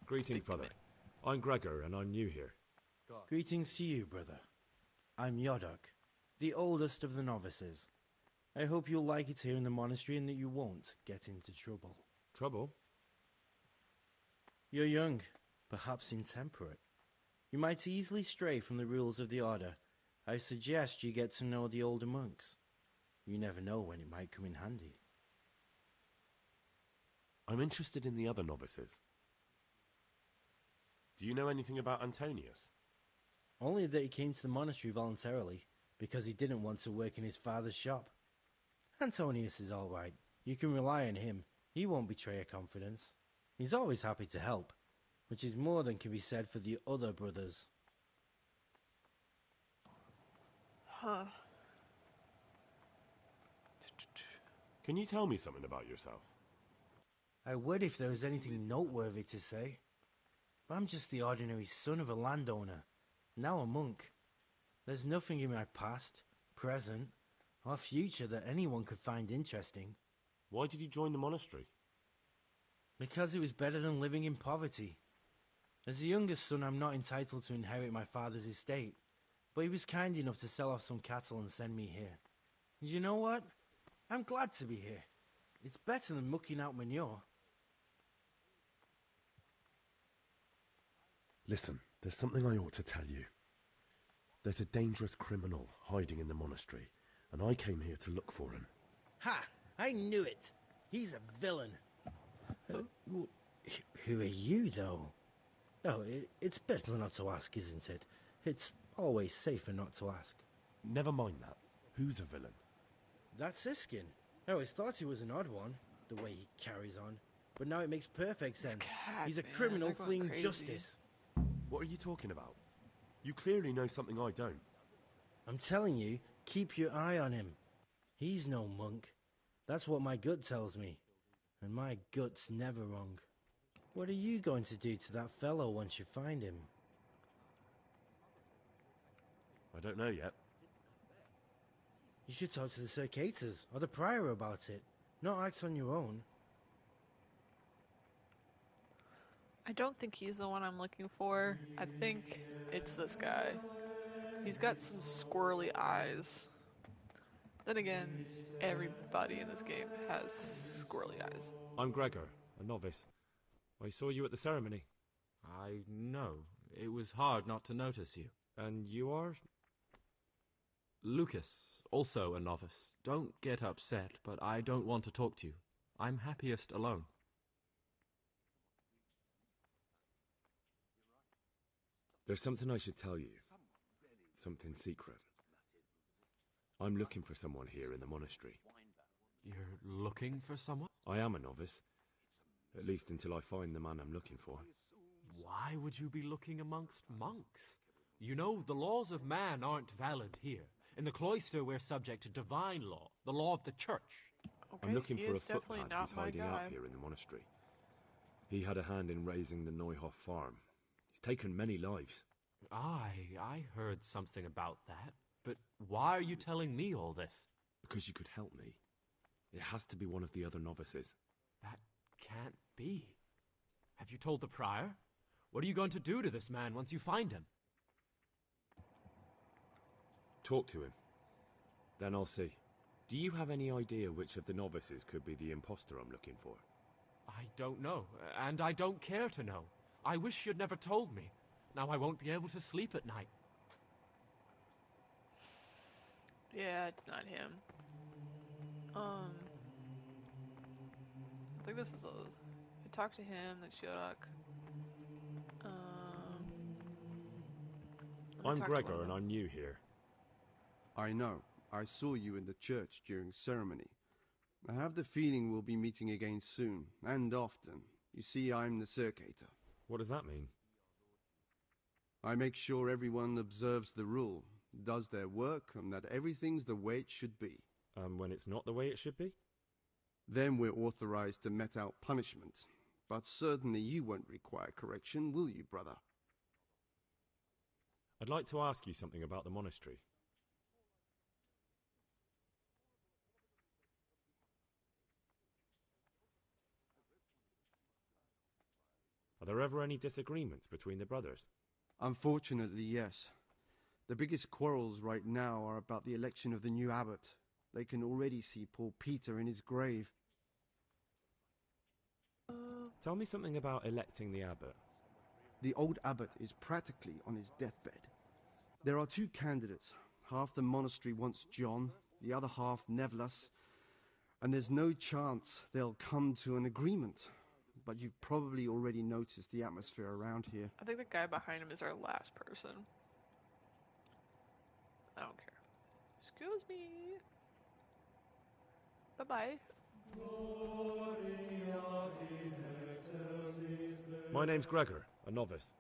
Greetings, brother. I'm Gregor, and I'm new here. Greetings to you, brother. I'm Yodok, the oldest of the novices. I hope you'll like it here in the monastery and that you won't get into trouble. Trouble? You're young, perhaps intemperate. You might easily stray from the rules of the order. I suggest you get to know the older monks. You never know when it might come in handy. I'm interested in the other novices. Do you know anything about Antonius? Only that he came to the monastery voluntarily, because he didn't want to work in his father's shop. Antonius is all right. You can rely on him. He won't betray your confidence. He's always happy to help, which is more than can be said for the other brothers. Huh. Can you tell me something about yourself? I would if there was anything noteworthy to say. But I'm just the ordinary son of a landowner, now a monk. There's nothing in my past, present, or future that anyone could find interesting. Why did you join the monastery? Because it was better than living in poverty. As the youngest son, I'm not entitled to inherit my father's estate, but he was kind enough to sell off some cattle and send me here. And you know what? I'm glad to be here. It's better than mucking out manure. Listen, there's something I ought to tell you. There's a dangerous criminal hiding in the monastery, and I came here to look for him. Ha! I knew it! He's a villain. Who are you, though? Oh, it's better not to ask, isn't it? It's always safer not to ask. Never mind that. Who's a villain? That's Siskin. I always thought he was an odd one, the way he carries on. But now it makes perfect sense. He's a criminal fleeing justice. What are you talking about? You clearly know something I don't. I'm telling you, keep your eye on him. He's no monk. That's what my gut tells me. And my gut's never wrong. What are you going to do to that fellow once you find him? I don't know yet. You should talk to the Circators or the Prior about it. Not act on your own. I don't think he's the one I'm looking for. I think it's this guy. He's got some squirrely eyes. Then again, everybody in this game has squirrely eyes. I'm Gregor, a novice. I saw you at the ceremony. I know. It was hard not to notice you. And you are? Lucas, also a novice. Don't get upset, but I don't want to talk to you. I'm happiest alone. There's something I should tell you. Something secret. I'm looking for someone here in the monastery. You're looking for someone? I am a novice. At least until I find the man I'm looking for. Why would you be looking amongst monks? You know, the laws of man aren't valid here. In the cloister, we're subject to divine law, the law of the church. Okay, I'm looking for a definitely footpad not who's my hiding guy. out here in the monastery. He had a hand in raising the Neuhoff farm. He's taken many lives. I heard something about that. But why are you telling me all this? Because you could help me. It has to be one of the other novices. That can't be. Have you told the prior? What are you going to do to this man once you find him? Talk to him. Then I'll see. Do you have any idea which of the novices could be the imposter I'm looking for? I don't know, and I don't care to know. I wish you'd never told me. Now I won't be able to sleep at night. Yeah, it's not him. I think this is a... I talked to him, then Shodok. I'm Gregor, and I'm new here. I know. I saw you in the church during ceremony. I have the feeling we'll be meeting again soon, and often. You see, I'm the Circator. What does that mean? I make sure everyone observes the rule, does their work, and that everything's the way it should be. When it's not the way it should be? Then we're authorized to mete out punishment. But certainly you won't require correction, will you, brother? I'd like to ask you something about the monastery. Are there ever any disagreements between the brothers? Unfortunately, yes. The biggest quarrels right now are about the election of the new abbot. They can already see poor Peter in his grave. Tell me something about electing the abbot. The old abbot is practically on his deathbed. There are two candidates. Half the monastery wants John, the other half Nevlas, and there's no chance they'll come to an agreement. But you've probably already noticed the atmosphere around here. I think the guy behind him is our last person. I don't care. Excuse me. Bye-bye. My name's Gregor, a novice.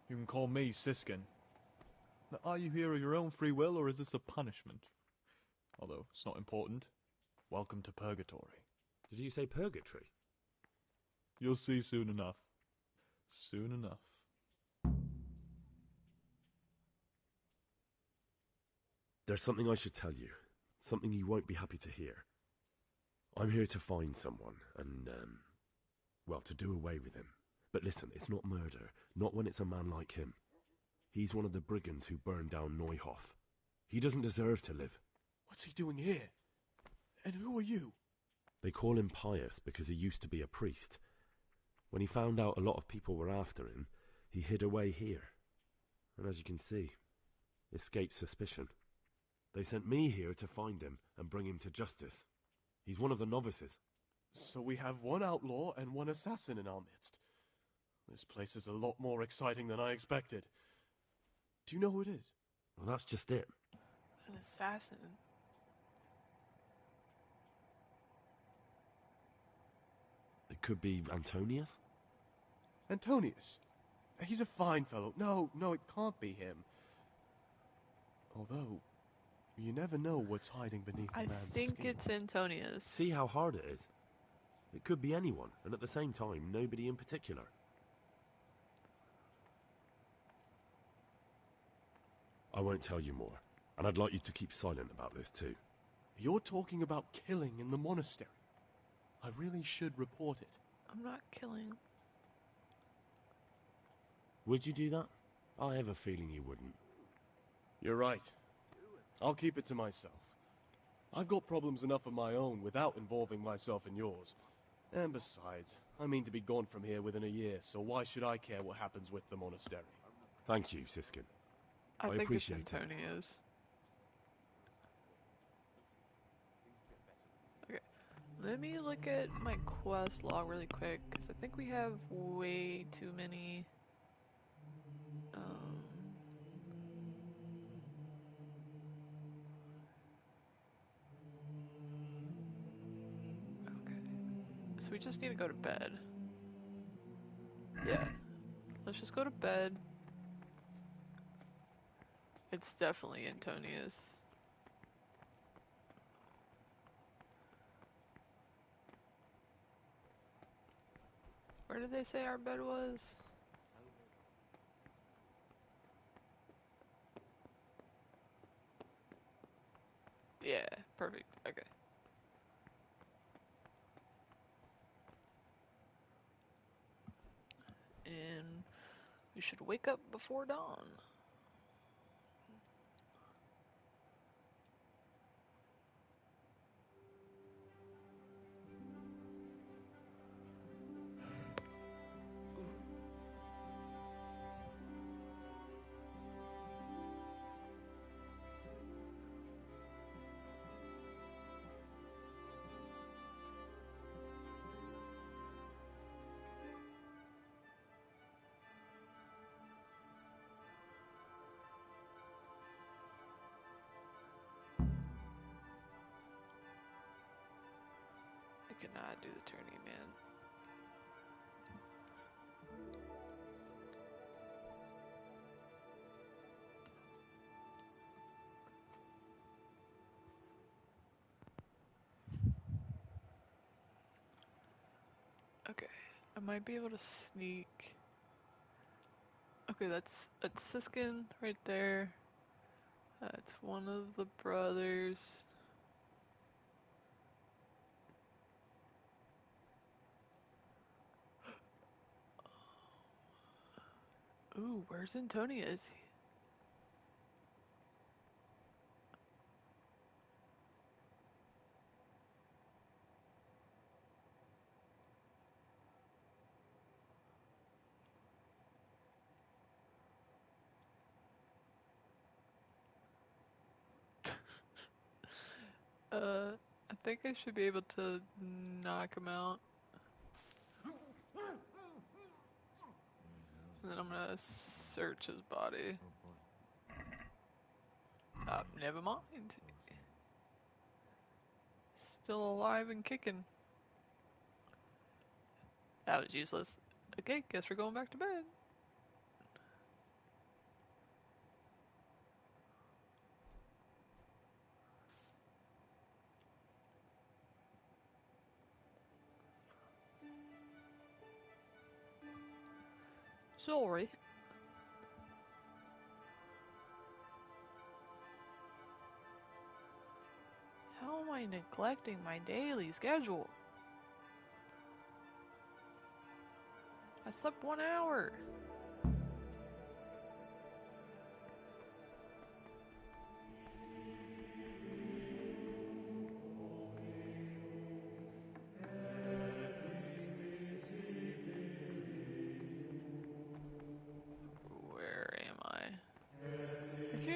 You can call me Siskin. Now, are you here of your own free will, or is this a punishment? Although, it's not important. Welcome to Purgatory. Did you say purgatory? You'll see soon enough. Soon enough. There's something I should tell you. Something you won't be happy to hear. I'm here to find someone and, well, to do away with him. But listen, it's not murder. Not when it's a man like him. He's one of the brigands who burned down Neuhoff. He doesn't deserve to live. What's he doing here? Who are you? They call him Pius because he used to be a priest. When he found out a lot of people were after him, he hid away here. And as you can see, escaped suspicion. They sent me here to find him and bring him to justice. He's one of the novices. So we have one outlaw and one assassin in our midst. This place is a lot more exciting than I expected. Do you know who it is? Well, that's just it. An assassin? It could be Antonius? Antonius? He's a fine fellow. No, it can't be him. Although, you never know what's hiding beneath a man's I think skin. it's Antonius. See how hard it is? It could be anyone, and at the same time, nobody in particular. I won't tell you more, and I'd like you to keep silent about this too. You're talking about killing in the monastery. I really should report it. I'm not killing. Would you do that? I have a feeling you wouldn't. You're right. I'll keep it to myself. I've got problems enough of my own without involving myself in yours. And besides, I mean to be gone from here within a year, so why should I care what happens with the monastery? Thank you, Siskin. I think appreciate it's it. Antonius. Okay, let me look at my quest log really quick, because I think we have way too many. Okay, so we just need to go to bed. Yeah, let's just go to bed. It's definitely Antonius. Where did they say our bed was? Yeah, perfect. Okay. And we should wake up before dawn. I cannot do the tourney, man. Okay, I might be able to sneak. Okay, that's Siskin right there. It's one of the brothers. Ooh, where's Antonius? I think I should be able to knock him out. And then I'm gonna search his body. Never mind. Still alive and kicking. That was useless. Okay, guess we're going back to bed. Sorry. How am I neglecting my daily schedule? I slept 1 hour.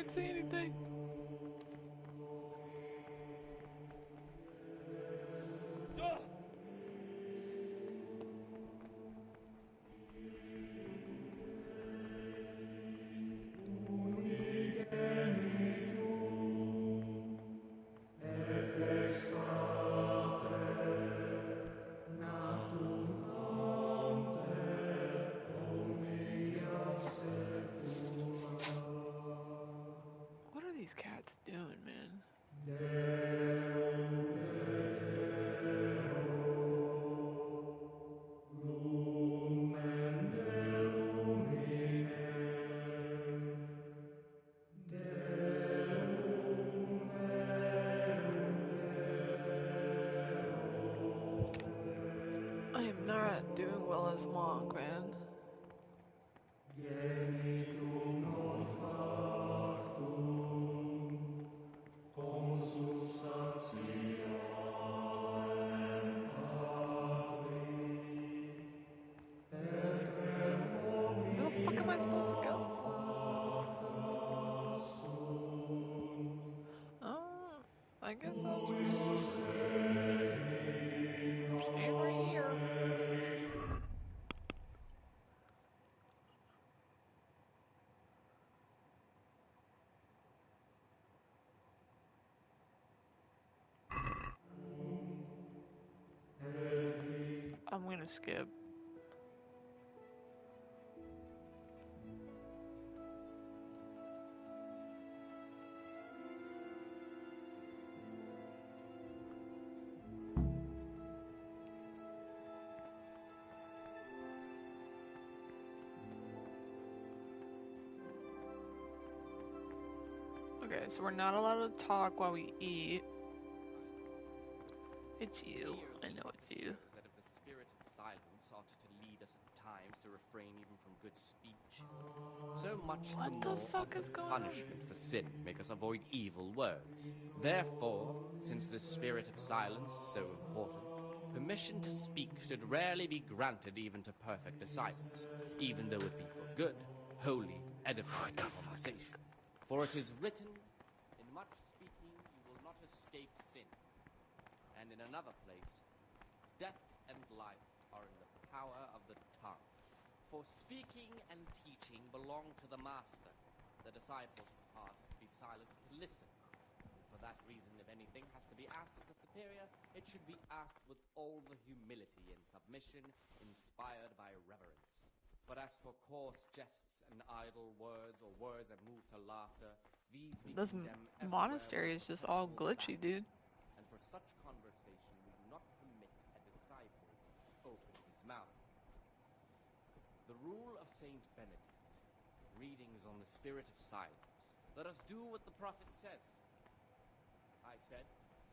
can't see anything. What are these cats doing, man? I am not doing well as monk, man. Where the fuck am I supposed to go? I guess I'll just stand right here. I'm gonna skip. Okay, so we're not allowed to talk while we eat. It's you. I know it's you. That if the spirit of silence ought to lead us at times to refrain even from good speech, so much What the the more fuck ought is the going on? punishment for sin make us avoid evil words. Therefore, since the spirit of silence is so important, permission to speak should rarely be granted even to perfect disciples, even though it be for good, holy, edifying conversation. For it is written, in much speaking you will not escape sin. And in another place, death and life are in the power of the tongue. For speaking and teaching belong to the master. The disciples' part is to be silent and to listen. And for that reason, if anything has to be asked of the superior, it should be asked with all the humility and submission inspired by reverence. But as for coarse jests and idle words, or words that move to laughter, these we This condemn monastery is just all glitchy, dude. and for such conversation we do not permit a disciple to open his mouth. The rule of Saint Benedict, readings on the spirit of silence. Let us do what the prophet says. I said,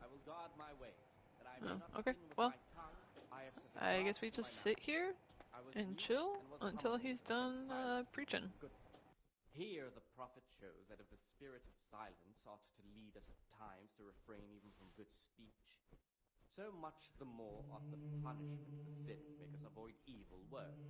I will guard my ways, that I may not Okay, sin with well, my tongue. I have set a I guard guess we to just my sit mouth. here I was and mute chill and was until humble, he's but done silence preaching. good things. Here the prophet shows that if the spirit of silence ought to lead us at times to refrain even from good speech, so much the more ought the punishment for sin make us avoid evil words.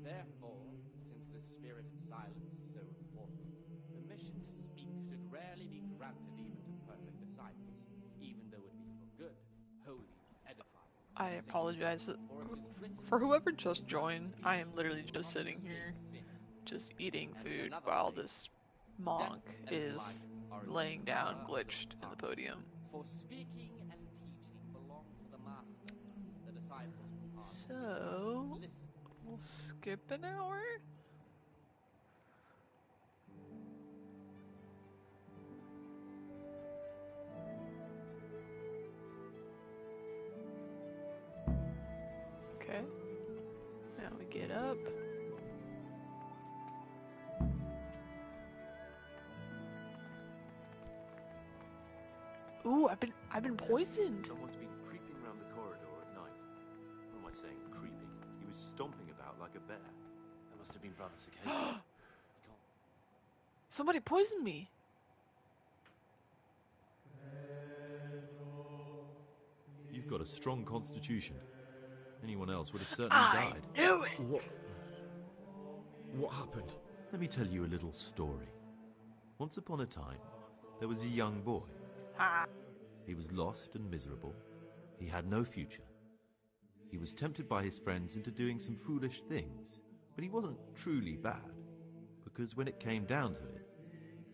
Therefore, since the spirit of silence is so important, permission to speak should rarely be granted even to perfect disciples, even though it be for good, holy, edifying. I apologize for whoever just joined. I am literally just sitting here, just eating food while this monk is laying down glitched in the podium. For speaking and teaching belong to the master. The disciples' part is So, to listen. we'll skip an hour. Okay. Now we get up. Ooh, I've been poisoned. Someone's been creeping around the corridor at night. What am I saying? Creeping. He was stomping about like a bear. That must have been Brother Cicada. Somebody poisoned me. You've got a strong constitution. Anyone else would have certainly I died. knew it! What happened? Let me tell you a little story. Once upon a time, there was a young boy. Ha! He was lost and miserable. He had no future. He was tempted by his friends into doing some foolish things, but he wasn't truly bad, because when it came down to it,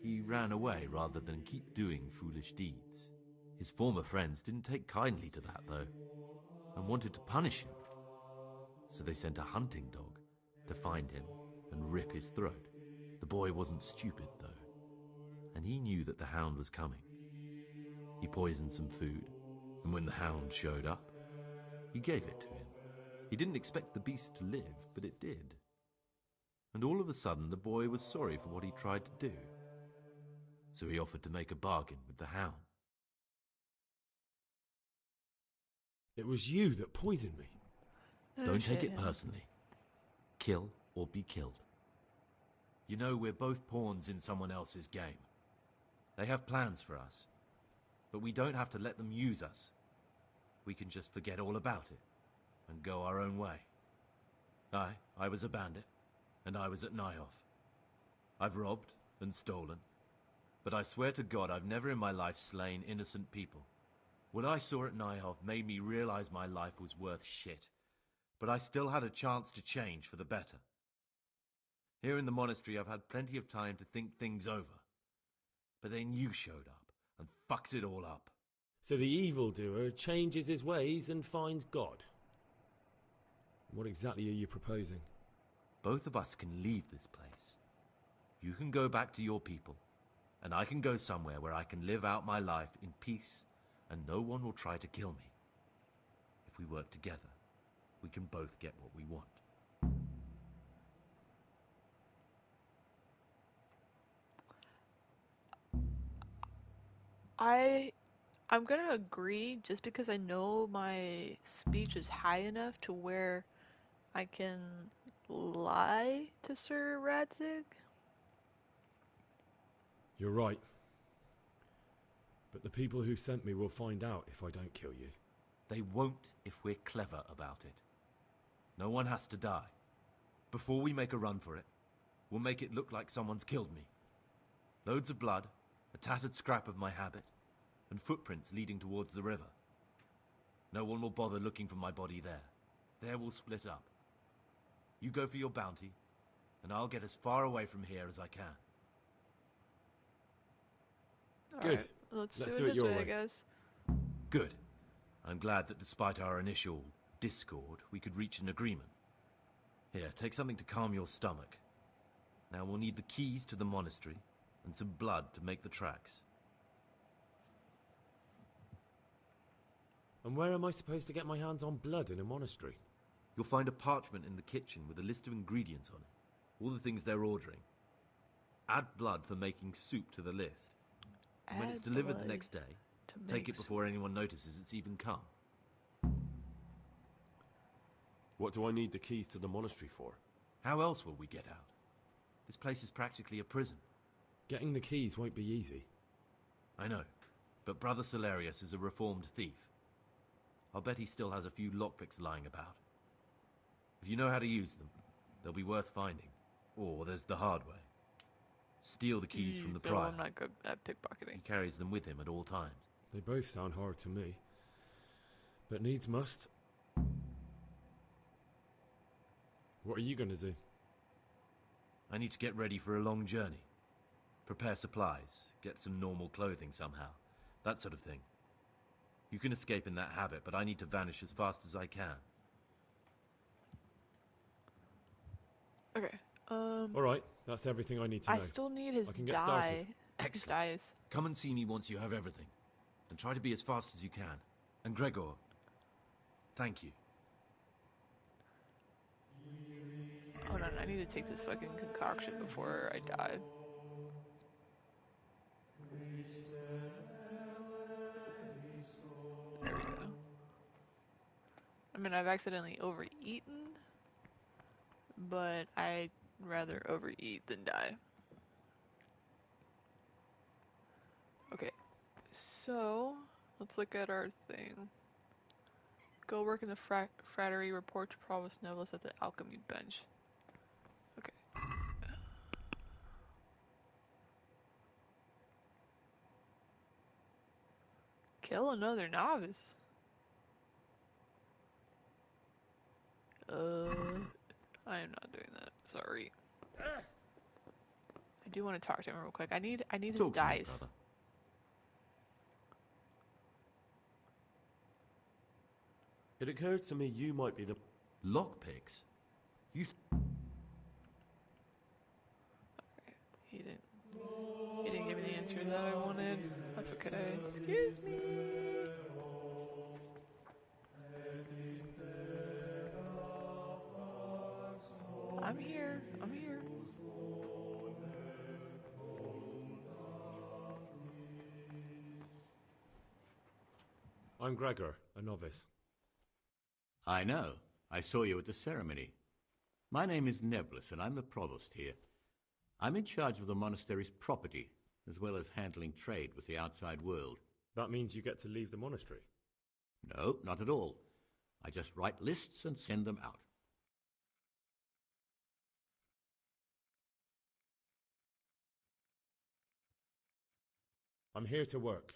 he ran away rather than keep doing foolish deeds. His former friends didn't take kindly to that, though, and wanted to punish him. So they sent a hunting dog to find him and rip his throat. The boy wasn't stupid, though, and he knew that the hound was coming. He poisoned some food, and when the hound showed up, he gave it to him. He didn't expect the beast to live, but it did. And all of a sudden, the boy was sorry for what he tried to do. So he offered to make a bargain with the hound. It was you that poisoned me. Don't take it personally. Kill or be killed. You know, we're both pawns in someone else's game. They have plans for us, but we don't have to let them use us. We can just forget all about it and go our own way. I was a bandit, and I was at Nihov. I've robbed and stolen, but I swear to God I've never in my life slain innocent people. What I saw at Nihov made me realize my life was worth shit, but I still had a chance to change for the better. Here in the monastery I've had plenty of time to think things over, but then you showed up and fucked it all up. So the evildoer changes his ways and finds God. What exactly are you proposing? Both of us can leave this place. You can go back to your people, and I can go somewhere where I can live out my life in peace and no one will try to kill me. If we work together, we can both get what we want. I'm gonna agree just because I know my speech is high enough to where I can lie to Sir Radzig. You're right. But the people who sent me will find out if I don't kill you. They won't if we're clever about it. No one has to die. Before we make a run for it, we'll make it look like someone's killed me. Loads of blood, a tattered scrap of my habit, and footprints leading towards the river. No one will bother looking for my body there. There we'll split up. You go for your bounty, and I'll get as far away from here as I can. Good. Alright, let's do it this way, I guess. Good. I'm glad that despite our initial discord, we could reach an agreement. Here, take something to calm your stomach. Now we'll need the keys to the monastery, and some blood to make the tracks. And where am I supposed to get my hands on blood in a monastery? You'll find a parchment in the kitchen with a list of ingredients on it. All the things they're ordering. Add blood for making soup to the list. And when it's delivered the next day, take it before anyone notices it's even come. What do I need the keys to the monastery for? How else will we get out? This place is practically a prison. Getting the keys won't be easy. I know, but Brother Salarius is a reformed thief. I'll bet he still has a few lockpicks lying about. If you know how to use them, they'll be worth finding. Or there's the hard way. Steal the keys from the prior. I'm not good at pickpocketing. He carries them with him at all times. They both sound hard to me. But needs must. What are you going to do? I need to get ready for a long journey. Prepare supplies, get some normal clothing somehow. That sort of thing. You can escape in that habit, but I need to vanish as fast as I can. Okay. Alright, that's everything I need to know. I still need his I can get die. started. His dice. Come and see me once you have everything. And try to be as fast as you can. And Gregor, thank you. Oh no, I need to take this fucking concoction before I die. There we go. I mean, I've accidentally overeaten, but I'd rather overeat than die. Okay, so let's look at our thing. Go work in the frattery, report to Provost Novelist at the alchemy bench. Okay. Kill another novice. I am not doing that. Sorry. I do want to talk to him real quick. I need his Talk to me, dice. brother. It occurred to me you might be the... Lockpicks? You... He didn't give me the answer that I wanted. That's okay. Excuse me. I'm here. I'm here. I'm Gregor, a novice. I know. I saw you at the ceremony. My name is Nebulus, and I'm the provost here. I'm in charge of the monastery's property, as well as handling trade with the outside world. That means you get to leave the monastery? No, not at all. I just write lists and send them out. I'm here to work.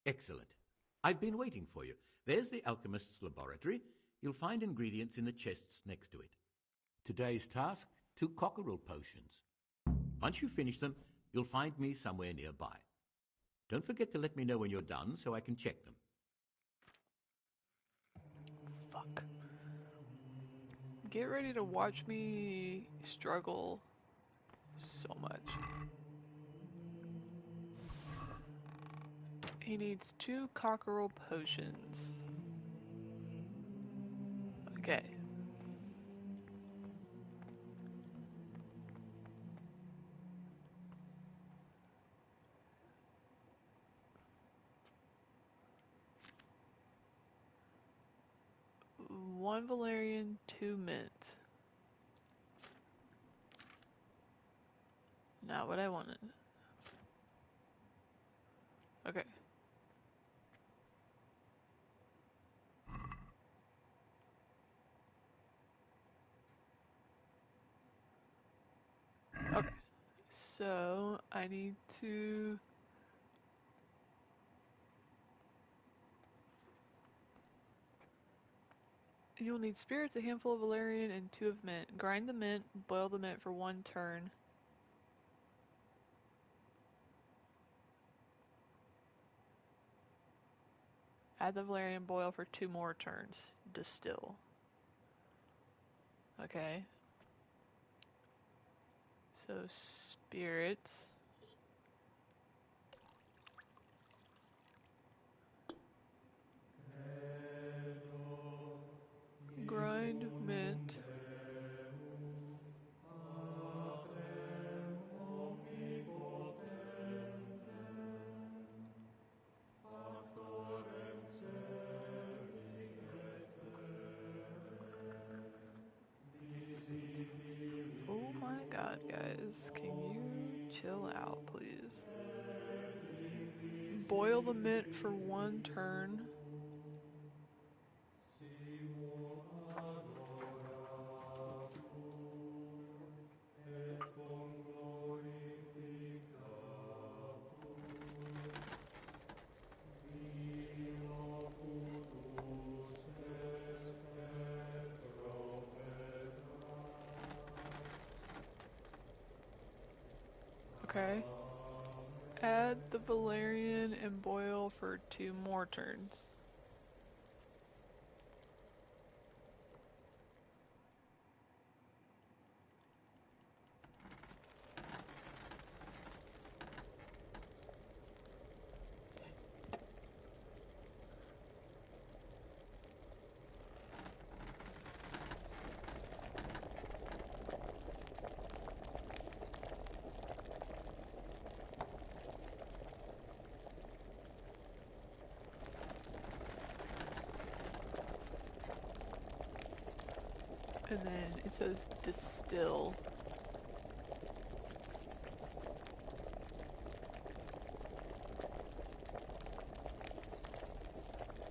Excellent. I've been waiting for you. There's the alchemist's laboratory. You'll find ingredients in the chests next to it. Today's task, 2 cockerel potions. Once you finish them, you'll find me somewhere nearby. Don't forget to let me know when you're done so I can check them. Fuck. Get ready to watch me struggle so much. He needs 2 cockerel potions. Okay. One Valerian, 2 mint. Not what I wanted. Okay. Okay. So, I need to... You'll need spirits, a handful of valerian, and 2 of mint. Grind the mint, boil the mint for 1 turn. Add the valerian, boil for 2 more turns. Distill. Okay. So, spirits. Grind mint. Oh my god, guys. Can you chill out, please? Boil the mint for 1 turn. Okay. Add the valerian and boil for 2 more turns. And then it says distill.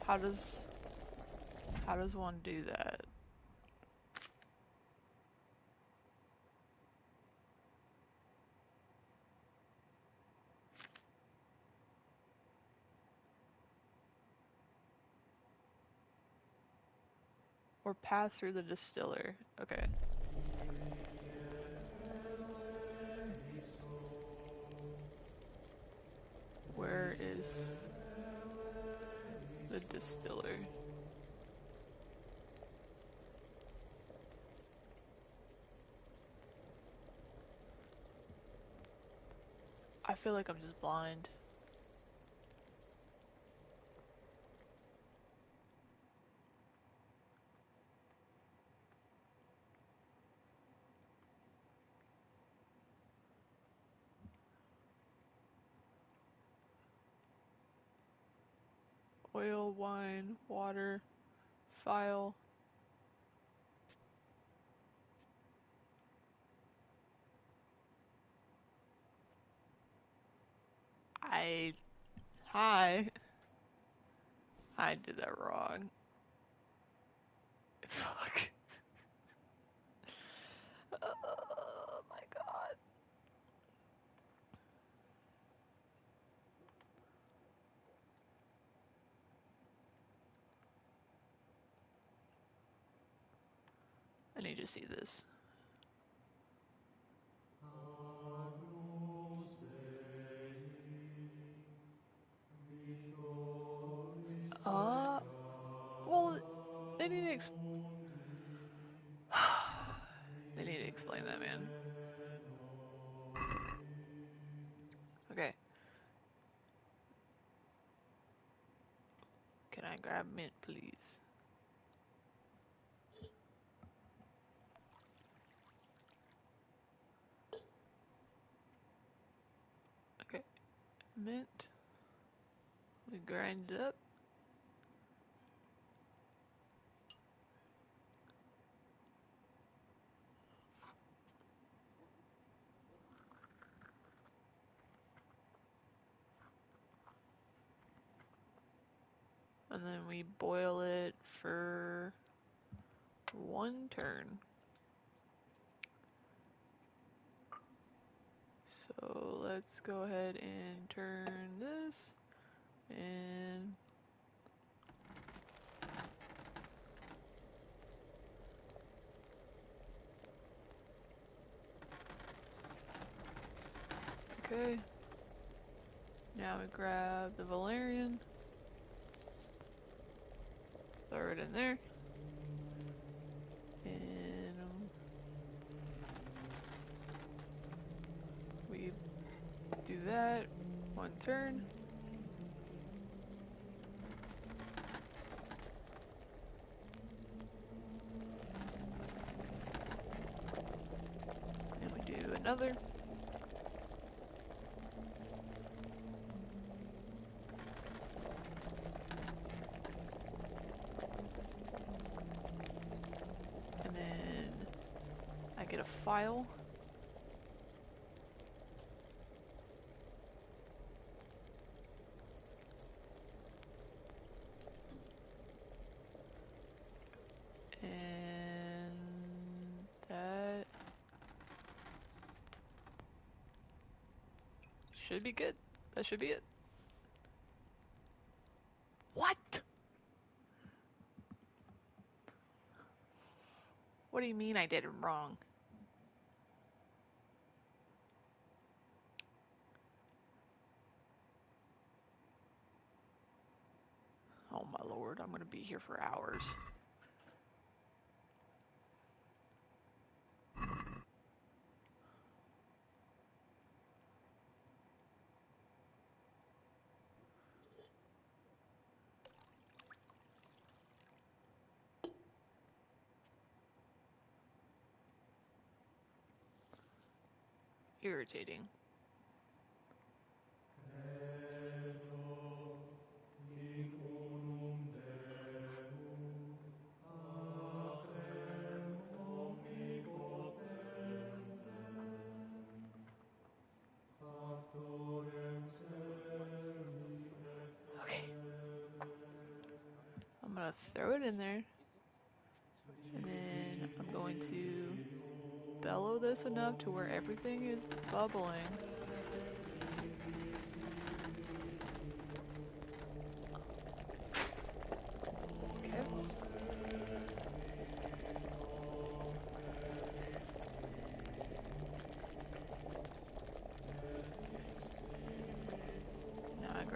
How does one do that? Or pass through the distiller. Okay. Where is the distiller? I feel like I'm just blind. Oil, wine, water, file. Hi. I did that wrong. Fuck. Oh my god. I need to see this. Well, they need to they need to explain that, man. Okay. Can I grab mint, please? Okay. Mint. We grind it up. And then we boil it for 1 turn. So let's go ahead and turn this and okay. Now we grab the Valerian, throw it in there, and we do that 1 turn. And we do another. And then I get a file. And that should be good. That should be it. What? What do you mean I did it wrong? Oh my lord, I'm gonna be here for hours. Irritating. Okay. I'm gonna throw it in there. And then I'm going to bellow this enough to where everything is bubbling. Okay.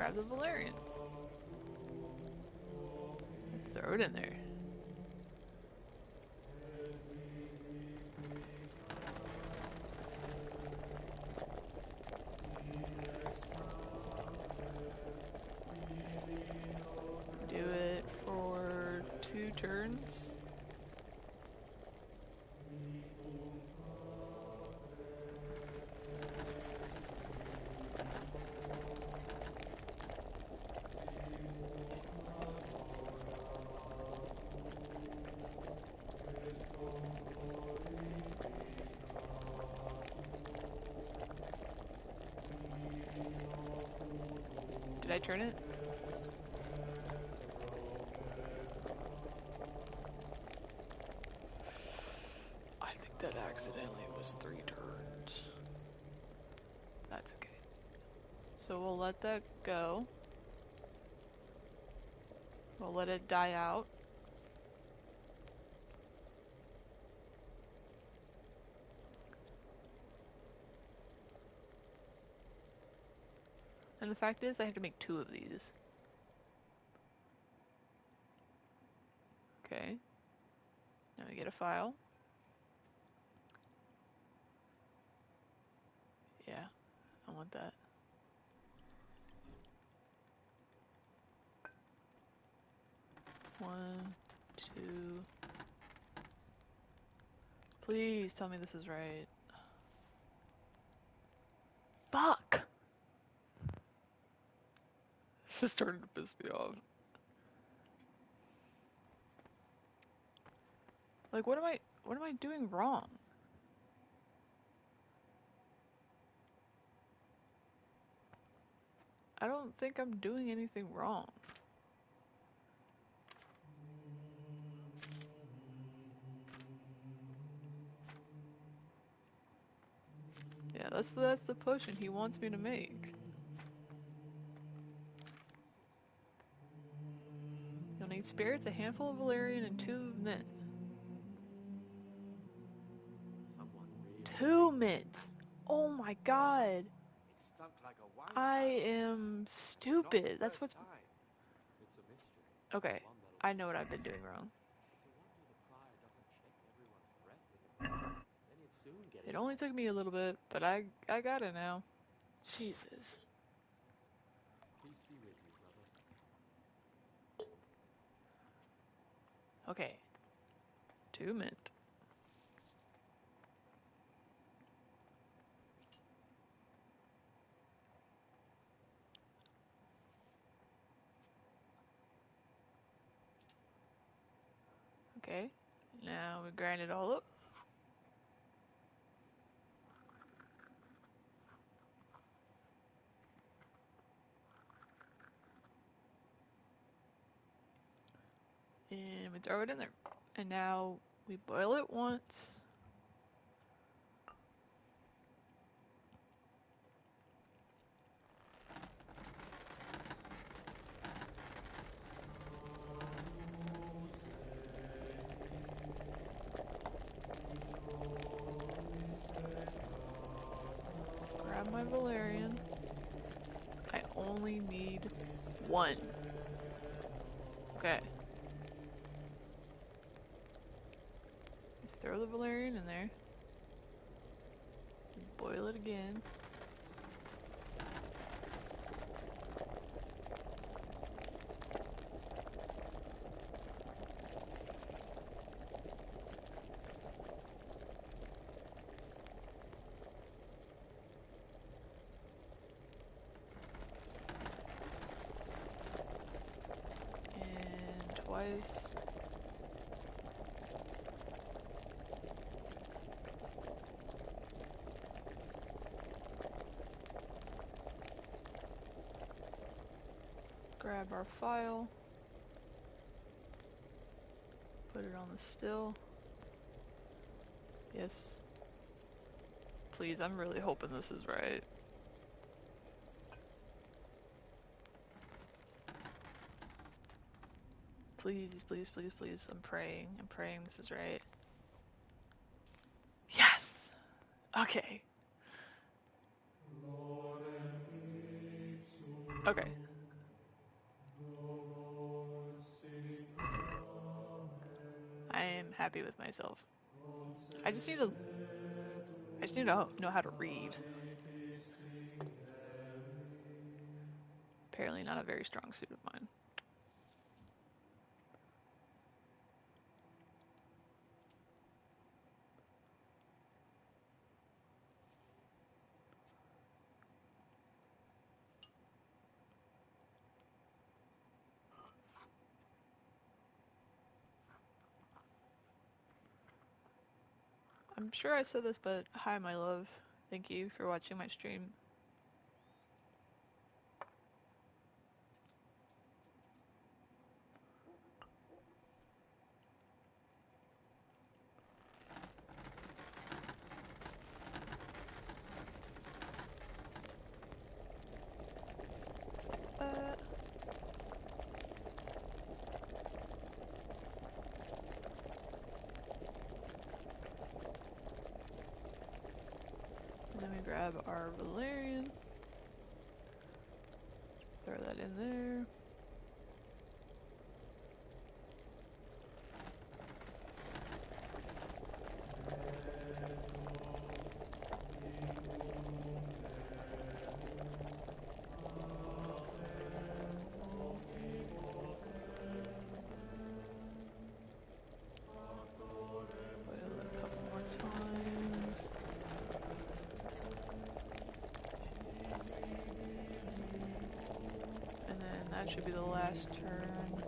grab the Valerian. Throw it in there. Do it for 2 turns. Did I turn it? I think that accidentally was 3 turns. That's okay. So we'll let that go. We'll let it die out. And the fact is, I have to make 2 of these. Okay. Now we get a file. Yeah, I want that. One, 2. Please tell me this is right. Fuck! This is starting to piss me off. Like, what am I doing wrong? I don't think I'm doing anything wrong. Yeah, that's the potion he wants me to make. You'll need spirits, a handful of valerian, and 2 mint. 2 mint! Oh my god! I am stupid. That's what's... Okay, I know what I've been doing wrong. It only took me a little bit, but I got it now. Jesus. Okay. 2 mint. Okay. Now we grind it all up. And we throw it in there. And now we boil it once. Grab my valerian. I only need 1. Okay. Throw the valerian in there. Boil it again. And twice. Grab our file, put it on the still. Yes. Please, I'm really hoping this is right. Please, please, please, please. I'm praying this is right. Yes! Okay. Okay. happy with myself. I just need to know how to read. Apparently not a very strong suit of mine. I'm sure I said this, but hi, my love. Thank you for watching my stream. And then we grab our Valerian. Throw that in there. That should be the last turn.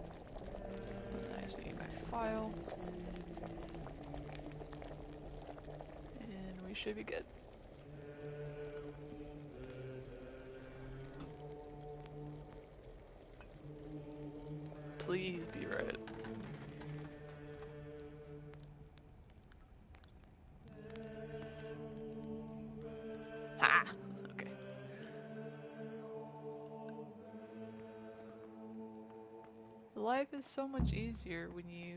I just need my file. And we should be good. Please be right. Ha! Okay. Life is so much easier when you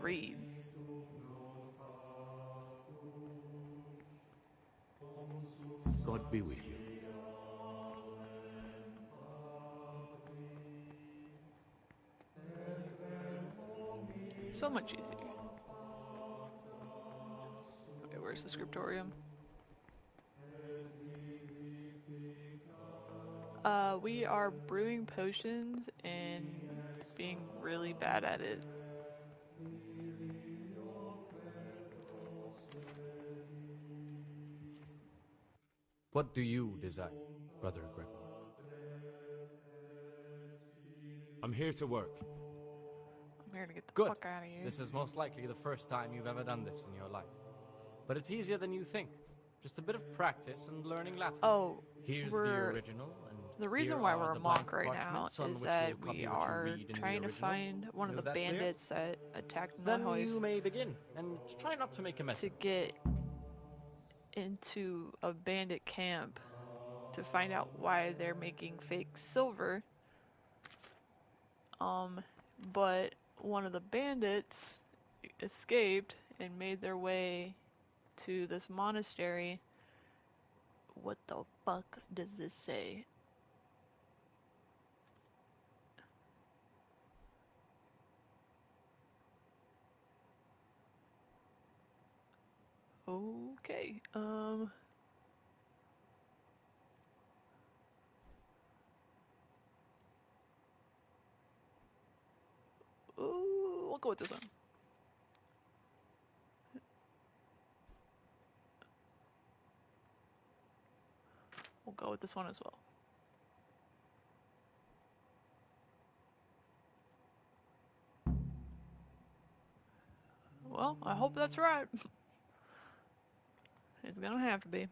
read. God be with you. So much easier. Okay, where's the scriptorium? We are brewing potions and being really bad at it. What do you desire, Brother Gregor? I'm here to work. I'm here to get the Good. fuck out of here. This is most likely the first time you've ever done this in your life. But it's easier than you think. Just a bit of practice and learning Latin. Oh, here's the original. And the reason here why are we're a the monk blank right now parchments on is which that you'll copy we what you are read in the trying to original. find one of Is the that clear? bandits that attacked Then Nonhoif you may begin, and try not to make a mess. to get into a bandit camp to find out why they're making fake silver. But one of the bandits escaped and made their way to this monastery. What the fuck does this say? Okay, ooh, we'll go with this one. We'll go with this one as well. Well, I hope that's right. It's gonna have to be.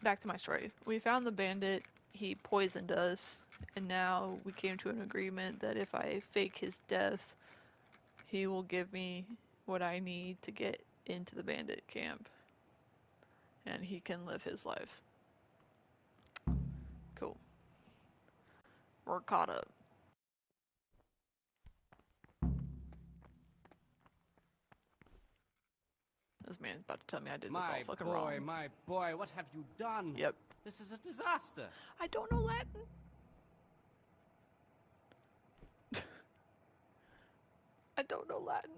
Back to my story. We found the bandit, he poisoned us, and now we came to an agreement that if I fake his death, he will give me what I need to get into the bandit camp. And he can live his life. Cool. We're caught up. This man's about to tell me I did this all fucking wrong. My boy, what have you done? Yep. This is a disaster. I don't know Latin. don't know Latin.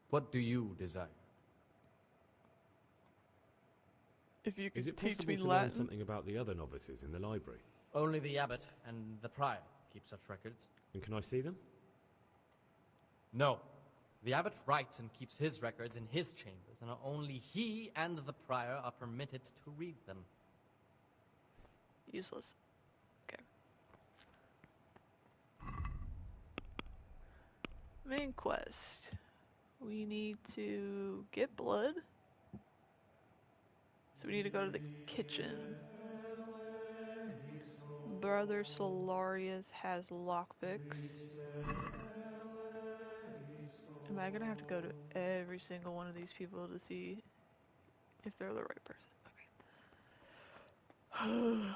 What do you desire? If you Is could it teach possible me to learn Latin. something about the other novices in the library? Only the abbot and the prior keep such records. And can I see them? No. The abbot writes and keeps his records in his chambers, and only he and the prior are permitted to read them. Useless. Okay. Main quest. We need to get blood. So we need to go to the kitchen. Brother Solarius has lockpicks. Am I gonna have to go to every single one of these people to see if they're the right person? Okay.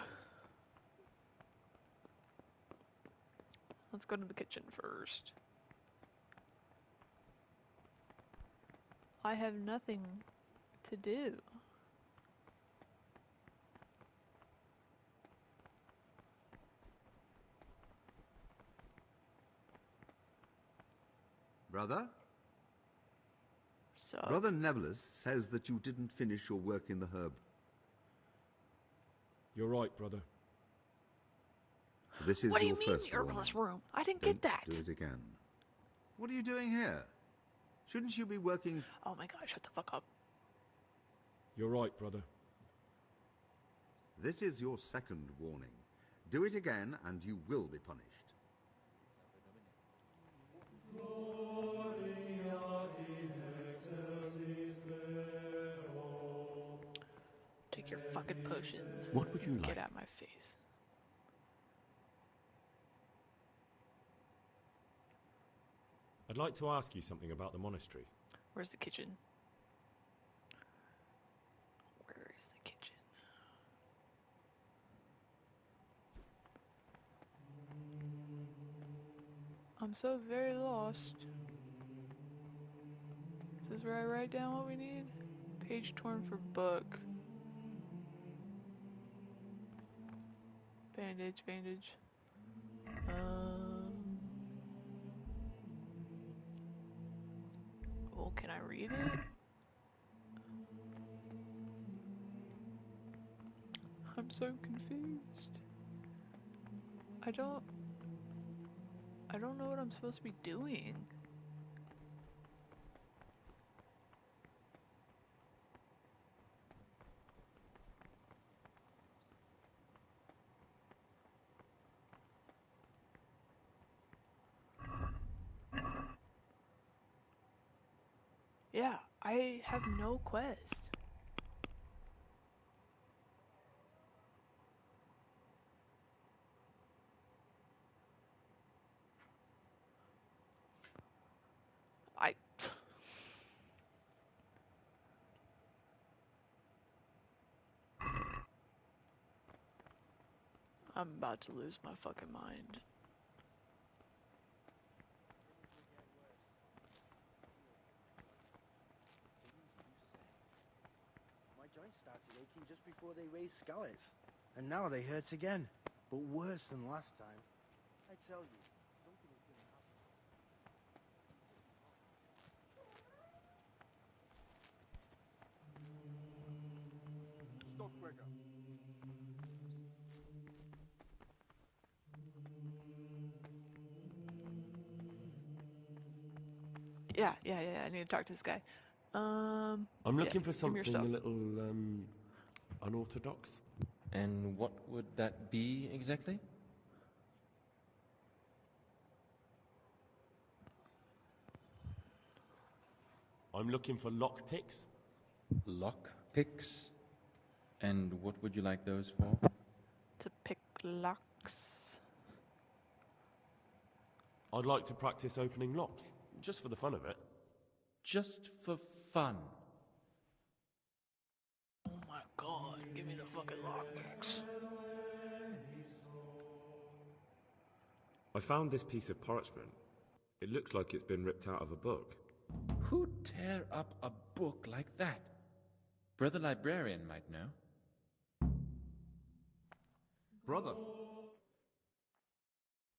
Let's go to the kitchen first. I have nothing to do. Brother? So? Brother Nevelus says that you didn't finish your work in the herb. You're right, brother. This is What do you your mean, first the herbalist warning. room? I didn't Don't get that. do it again. What are you doing here? Shouldn't you be working... Oh my god, shut the fuck up. You're right, brother. This is your second warning. Do it again and you will be punished. Take your fucking potions. What would you like? Get out my face. I'd like to ask you something about the monastery. Where's the kitchen? Where is the kitchen? I'm so very lost. Is this where I write down what we need? Page torn for book. Bandage, bandage. Oh, can I read it? I'm so confused. I don't know what I'm supposed to be doing. Yeah, I have no quest. I'm about to lose my fucking mind. My joints started aching just before they raised scallops. And now they hurt again. But worse than last time. I tell you, something is gonna happen. Stockbreaker. Yeah, I need to talk to this guy. I'm looking for something a little, unorthodox. And what would that be exactly? I'm looking for lockpicks. Lockpicks? And what would you like those for? To pick locks. I'd like to practice opening locks, just for the fun of it. Just for fun? Oh my god, give me the fucking lockpicks. I found this piece of parchment. It looks like it's been ripped out of a book. Who'd tear up a book like that? Brother Librarian might know. Brother,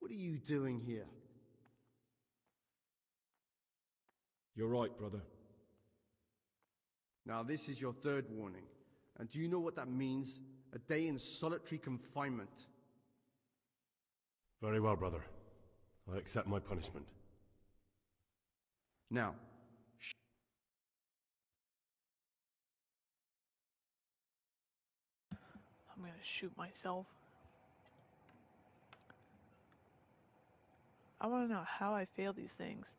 What are you doing here? You're right, brother. Now, this is your third warning. And do you know what that means? A day in solitary confinement. Very well, brother. I accept my punishment. Now, I'm gonna shoot myself. I wanna know how I fail these things.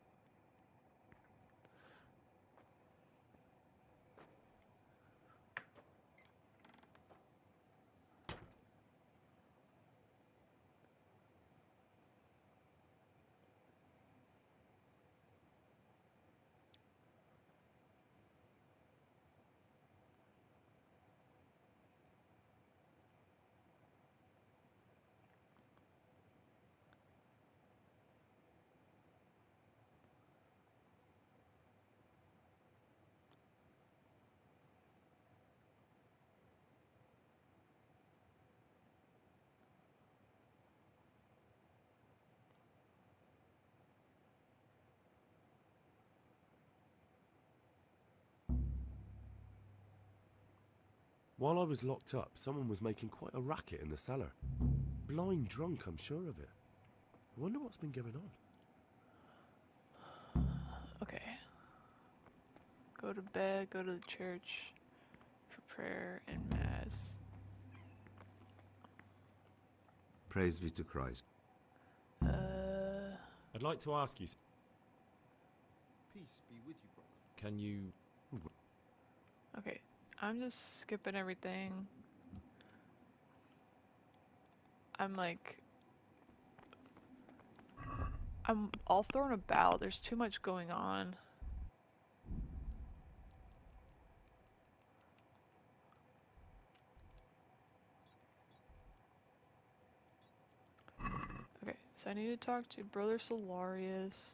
While I was locked up, someone was making quite a racket in the cellar. Blind drunk, I'm sure of it. I wonder what's been going on. Okay. Go to bed, go to the church for prayer and mass. Praise be to Christ. I'd like to ask you... peace be with you, brother. Can you... Okay, I'm just skipping everything. I'm all thrown about. There's too much going on. Okay, so I need to talk to Brother Solarius.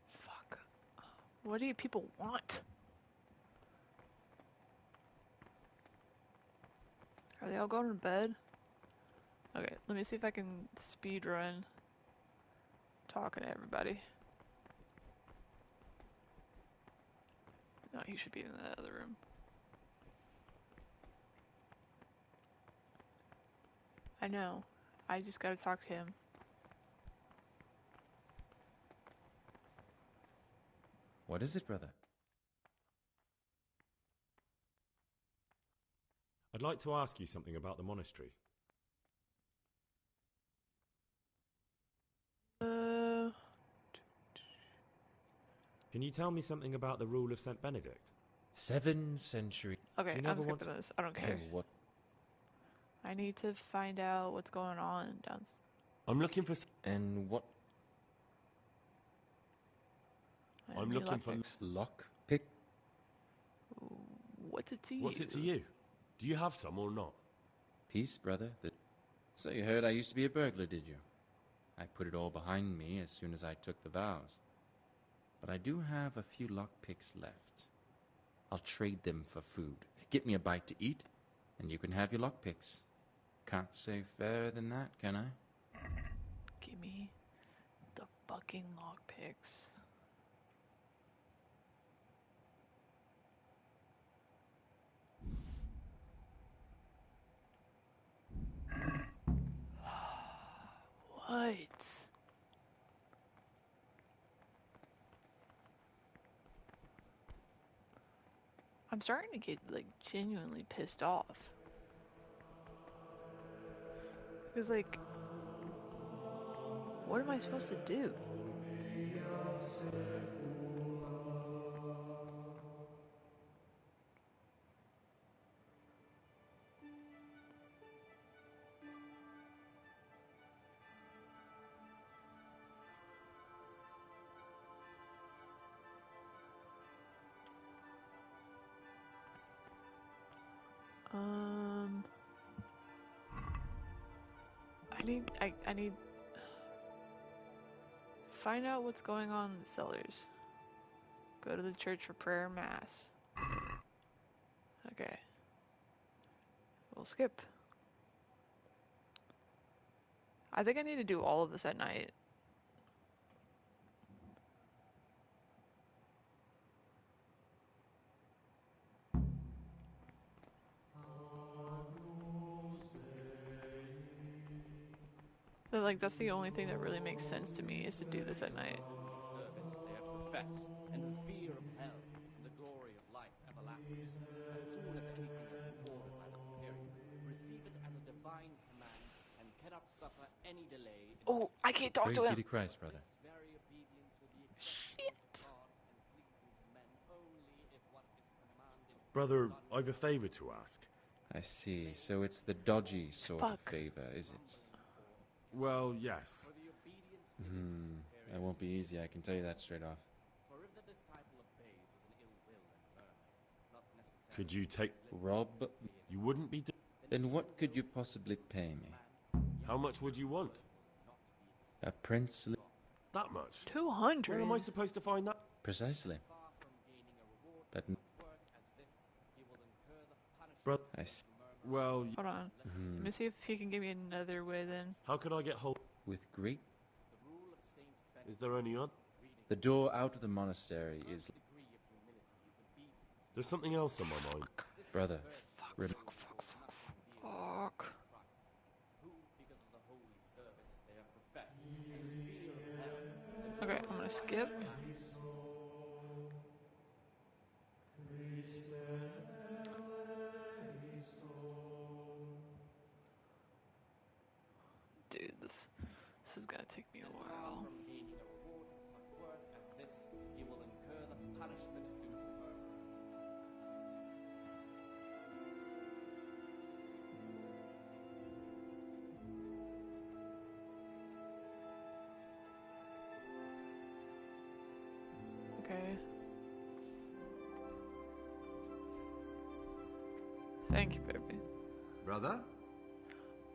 Fuck. What do you people want? Are they all going to bed? Okay, let me see if I can speed run talking to everybody. No, he should be in the other room. I know. I just gotta talk to him. What is it, brother? I'd like to ask you something about the monastery. Can you tell me something about the rule of St. Benedict? 7th century. Okay, I'm skipping this. I don't care. And what? I need to find out what's going on downstairs. I'm looking for... And what? I'm looking for... Lockpick? What's it to you? What's it to you? Do you have some or not? Peace, brother. So you heard I used to be a burglar, did you? I put it all behind me as soon as I took the vows. But I do have a few lockpicks left. I'll trade them for food. Get me a bite to eat, and you can have your lockpicks. Can't say fairer than that, can I? Give me the fucking lockpicks. What? I'm starting to get, like, genuinely pissed off. Because, like, what am I supposed to do? I need find out what's going on in the cellars. Go to the church for prayer and mass. Okay. We'll skip. I think I need to do all of this at night. But, like, that's the only thing that really makes sense to me is to do this at night. Service they have professed, and the fear of hell, and the glory of life everlasting. As soon as anything has been ordered by the superior, receive it as a divine command, and cannot suffer any delay. Oh, I can't talk Praise to him. be to Christ, brother. Shit. Brother, I've a favor to ask. I see. So it's the dodgy sort of favor, is it? Well, yes. That won't be easy, I can tell you that straight off. Could you take... Rob? You wouldn't be... Then what could you possibly pay me? How much would you want? A princely... That much? 200? Where am I supposed to find that? Precisely. But... Brother... I see. Well... Hold on. Let me see if he can give me another way then. How could I get hold... With great... Is there any other? The door out of the monastery is... There's something else on my mind. Brother. Fuck. Okay, I'm gonna skip. Dude, this is gonna take me a while. Okay. Thank you, baby. Brother?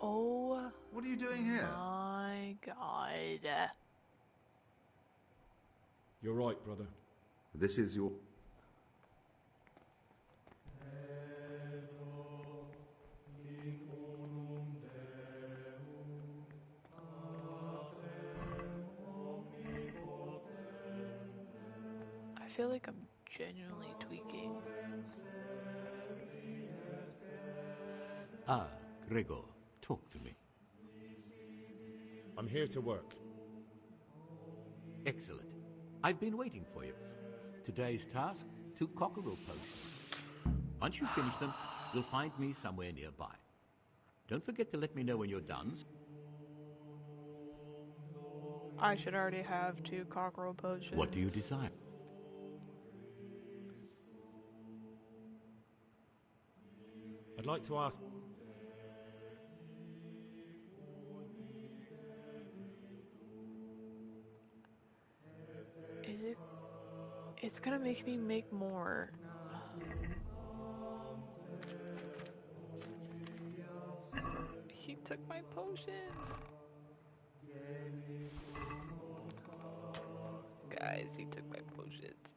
Oh. What are you doing here? My God. You're right, brother. This is your... I feel like I'm genuinely tweaking. Ah, Gregor, talk to me. I'm here to work. Excellent. I've been waiting for you. Today's task, 2 cockerel potions. Once you finish them, you'll find me somewhere nearby. Don't forget to let me know when you're done. I should already have 2 cockerel potions. What do you desire? I'd like to ask... Is it... It's gonna make me make more. He took my potions. Guys, he took my potions.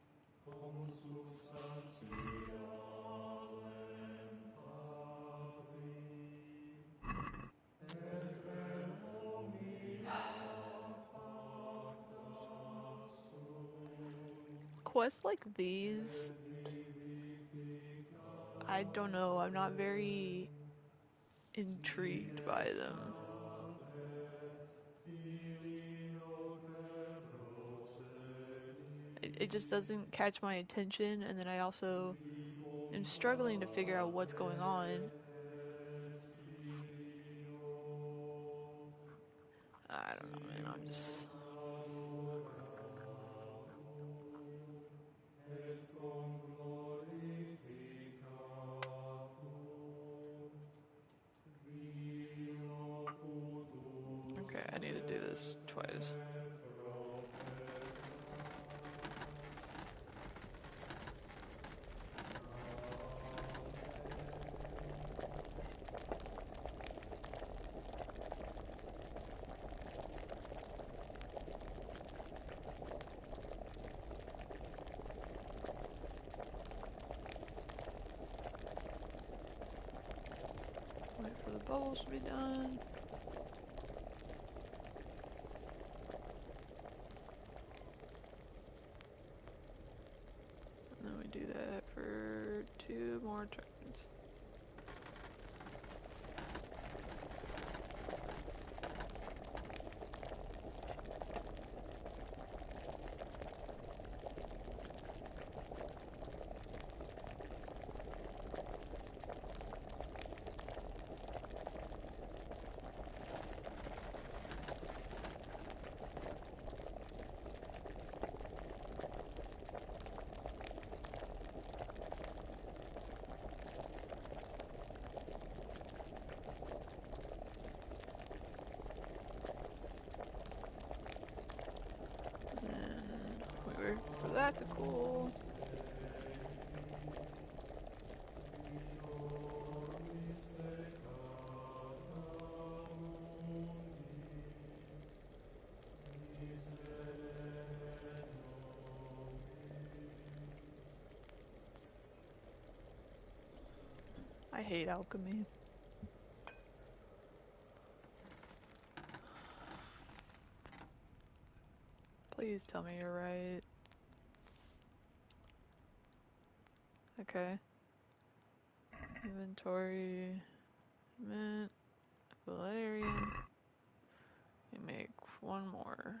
Quests like these, I don't know, I'm not very intrigued by them. It just doesn't catch my attention, and then I also am struggling to figure out what's going on. I don't know, man, I'm just... Okay, I need to do this twice. bubbles should be done. And then we do that for 2 more turns. That's a cool. I hate alchemy. Please tell me you're right. Okay. Inventory. Mint. Valerian. We make 1 more.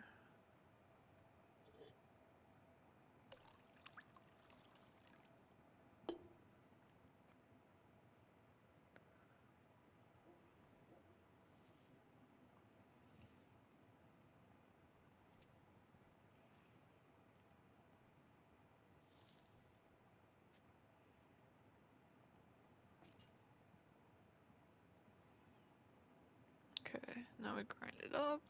Okay, now we grind it up.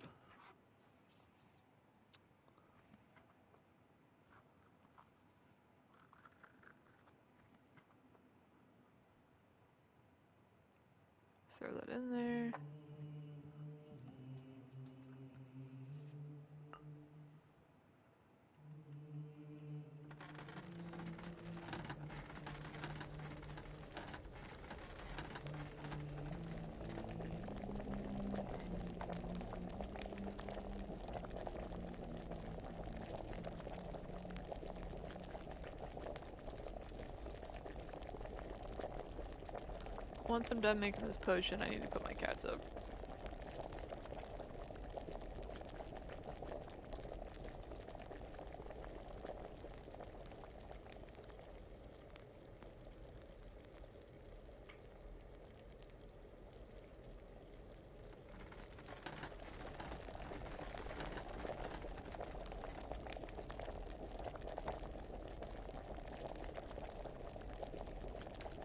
Throw that in there. Once I'm done making this potion, I need to put my cats up.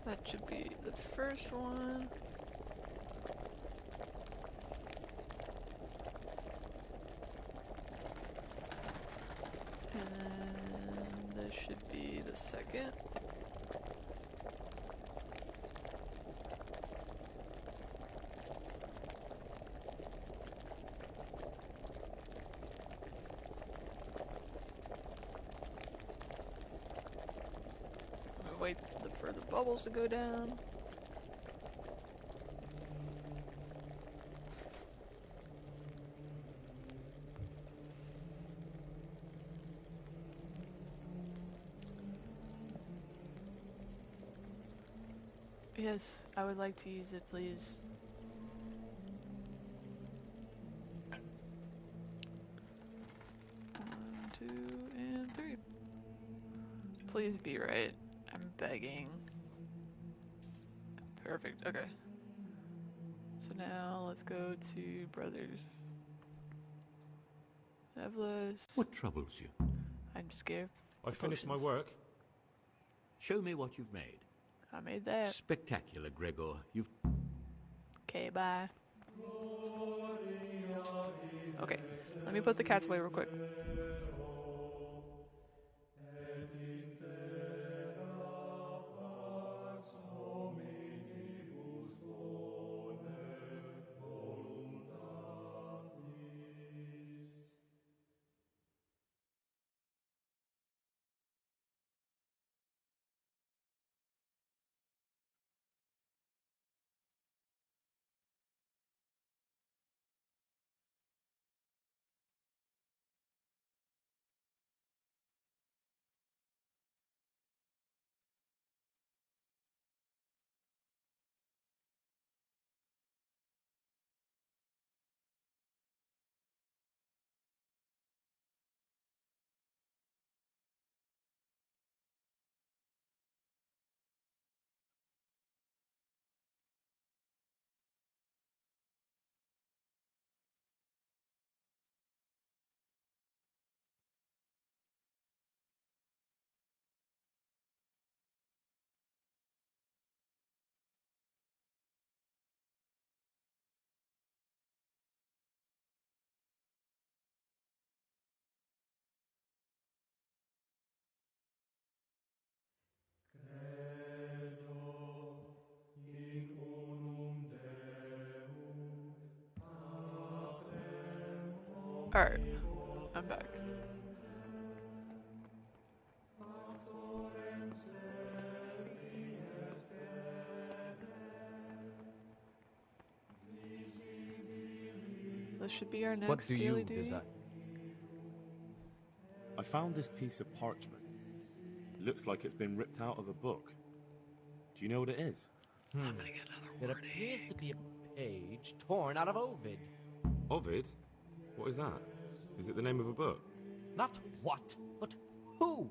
That should be the first one. And this should be the second. Wait for the bubbles to go down. Yes, I would like to use it, please. One, 2, and 3. Please be right. I'm begging. Perfect, okay. So now let's go to Brother Evlis. What troubles you? I'm scared. I finished my work. Show me what you've made. I made that. Spectacular, Gregor. You've... Okay, bye. Okay, let me put the cats away real quick. Alright, I'm back. This should be our next What do daily you duty. desire? I found this piece of parchment. It looks like it's been ripped out of a book. Do you know what it is? It appears to be a page torn out of Ovid. Ovid? What is that? Is it the name of a book? Not what, but who?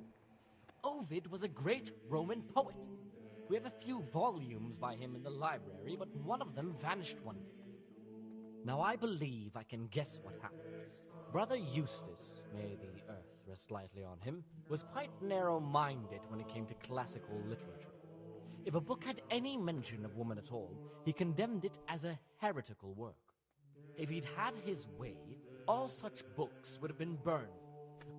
Ovid was a great Roman poet. We have a few volumes by him in the library, but one of them vanished one day. Now I believe I can guess what happened. Brother Eustace, may the earth rest lightly on him, was quite narrow-minded when it came to classical literature. If a book had any mention of woman at all, he condemned it as a heretical work. If he'd had his way, all such books would have been burned.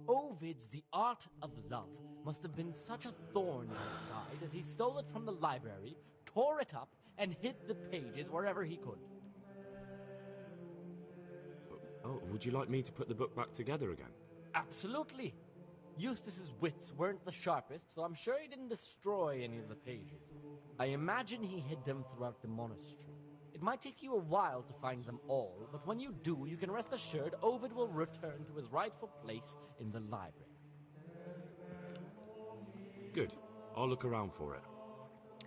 Ovid's The Art of Love must have been such a thorn in his side that he stole it from the library, tore it up, and hid the pages wherever he could. Oh, would you like me to put the book back together again? Absolutely. Eustace's wits weren't the sharpest, so I'm sure he didn't destroy any of the pages. I imagine he hid them throughout the monastery. It might take you a while to find them all, but when you do, you can rest assured Ovid will return to his rightful place in the library. Good. I'll look around for it.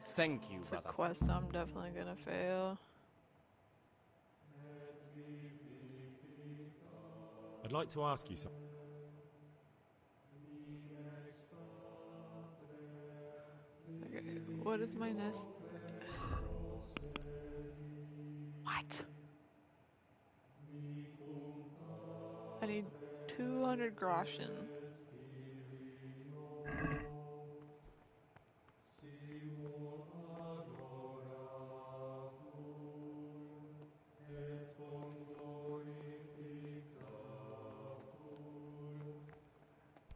Thank you, It's brother. a quest I'm definitely gonna fail. I'd like to ask you something. Okay, what is my nest? What? I need 200 groschen.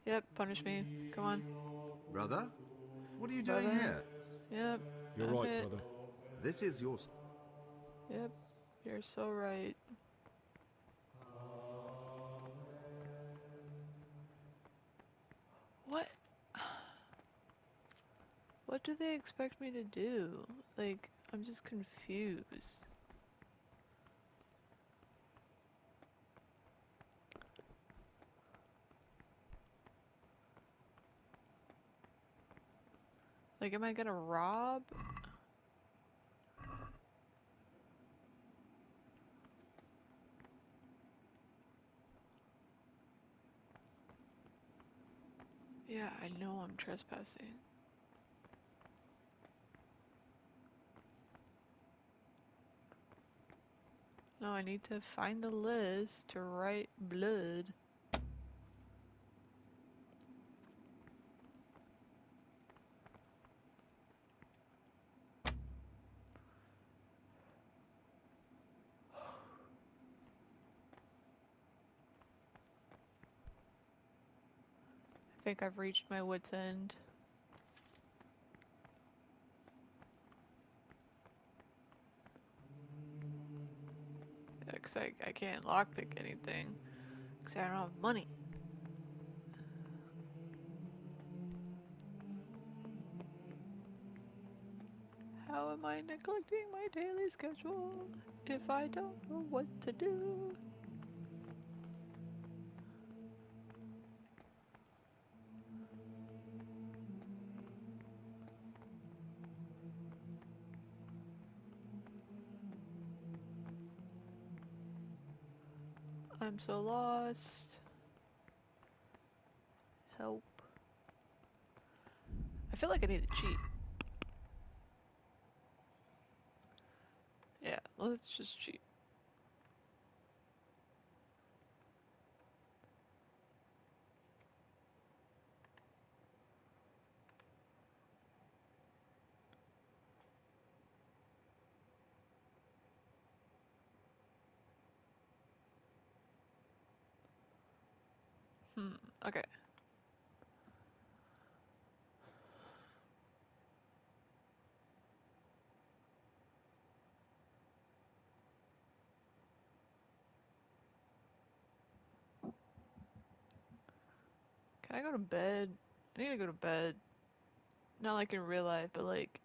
Yep, punish me. Come on. Brother? What are you doing Brother? here? Yep. You're I'm right, hit. brother. This is your... Yep, you're so right. What? What do they expect me to do? Like, I'm just confused. Like, am I gonna rob? Yeah, I know I'm trespassing. No, I need to find the list to write blood. I think I've reached my wit's end. Yeah, 'cause I can't lockpick anything. 'Cause I don't have money. How am I neglecting my daily schedule if I don't know what to do? I'm so lost. Help. I feel like I need to cheat. Yeah, let's just cheat. Okay. Can I go to bed? I need to go to bed. Not like in real life, but like...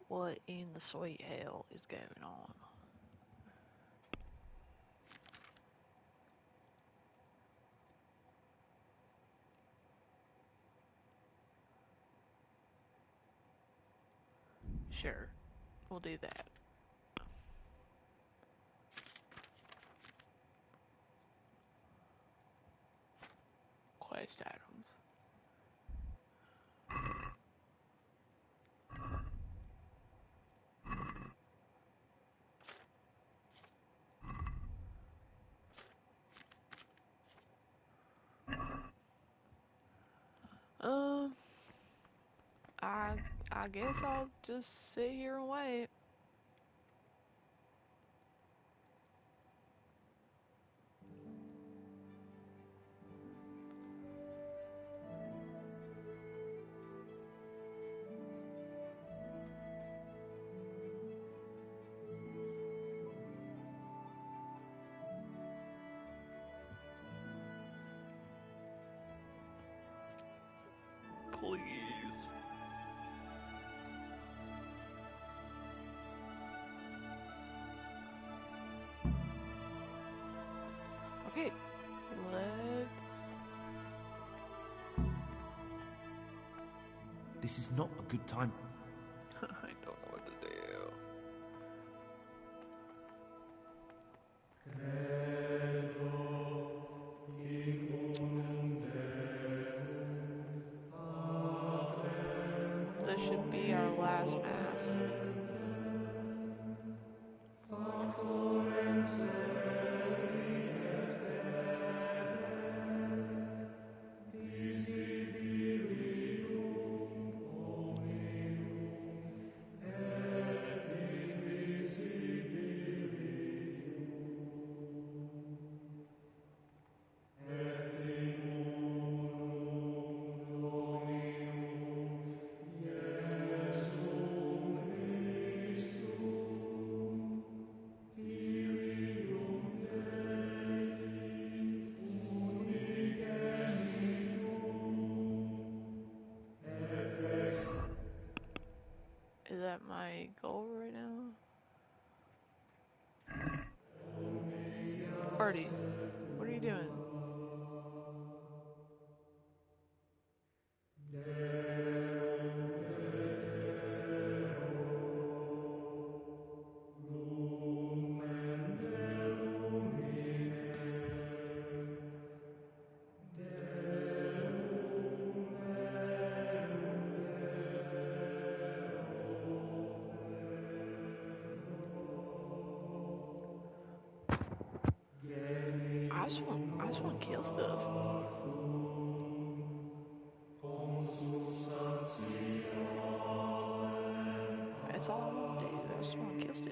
What in the sweet hell is going on? Sure, we'll do that. Quest items. I guess I'll just sit here and wait. Please. Okay, let's... This is not a good time. I don't know what to do. This should be our last mass. Is that my goal right now? Artie, what are you doing? I just want to kill stuff. That's all I want to do. I just want to kill stuff.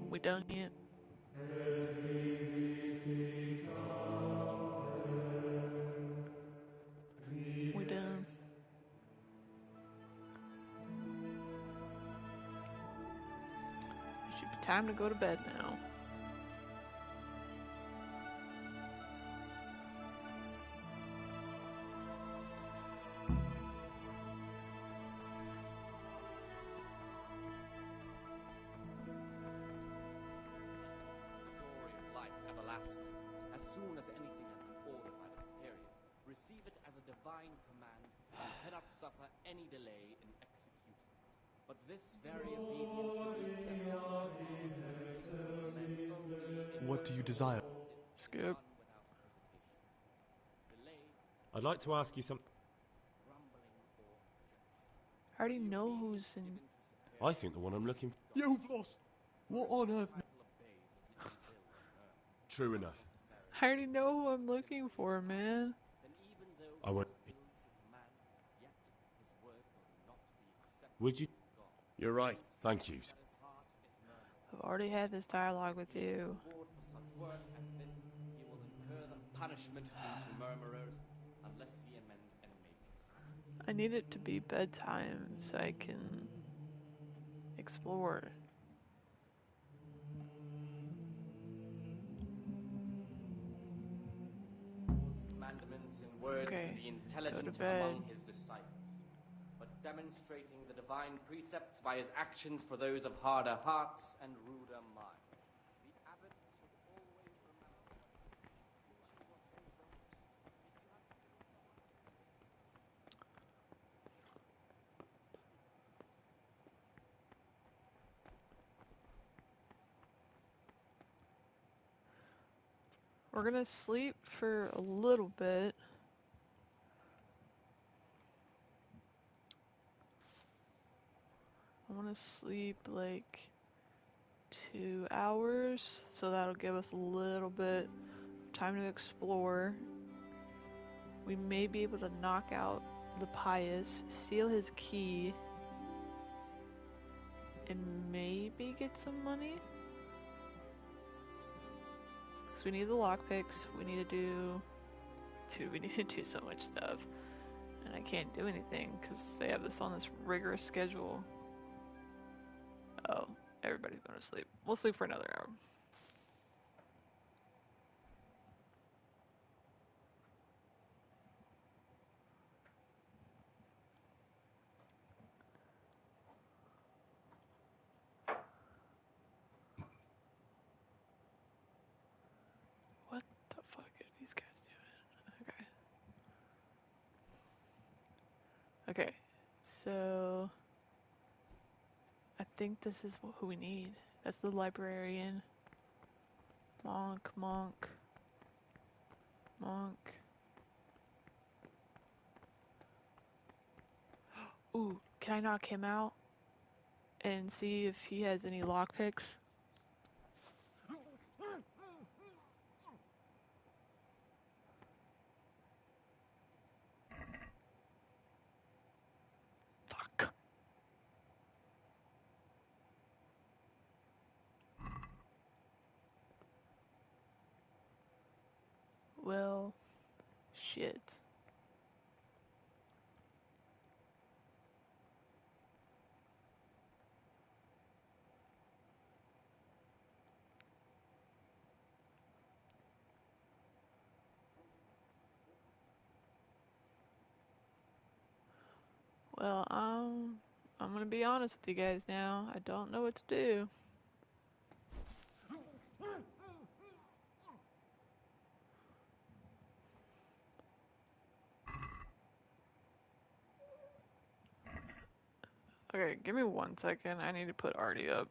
We done yet? We done. It should be time to go to bed now. As soon as anything has been ordered by the superior, receive it as a divine command and cannot suffer any delay in executing it. But this very obedience will be accepted. What do you desire? Skip. I'd like to ask you something. I already know who's in. I think the one I'm looking for. You've lost. What on earth? True enough. I already know who I'm looking for, man. I won't. Would you? You're right. Thank you. I've already had this dialogue with you. Punishment due to murmurers, unless ye amend and make. I need it to be bedtime so I can explore. Commandments and words Okay, to the intelligent go to bed. among his disciples, but demonstrating the divine precepts by his actions for those of harder hearts and ruder minds. The abbot should always remember. We're gonna sleep for a little bit. I want to sleep like 2 hours, so that'll give us a little bit of time to explore. We may be able to knock out the Pious, steal his key, and maybe get some money. Because we need the lockpicks, we need to do... Dude, we need to do so much stuff. And I can't do anything because they have this on this rigorous schedule. Oh, everybody's going to sleep. We'll sleep for another hour. What the fuck are these guys doing? Okay. Okay, so... I think this is who we need. That's the librarian. Monk. Ooh, can I knock him out? And see if he has any lockpicks? Fuck. Well, shit. Well, I'm gonna be honest with you guys now. I don't know what to do. Okay, give me 1 second. I need to put Artie up.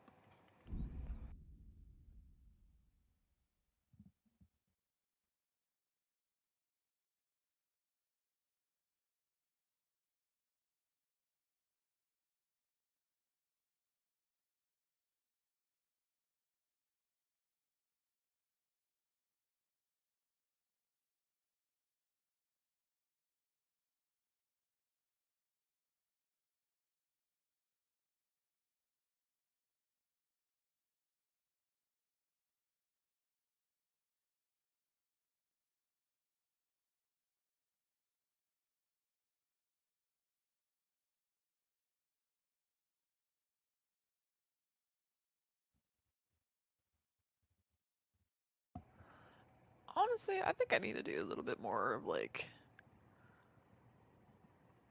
Honestly, I think I need to do a little bit more of, like,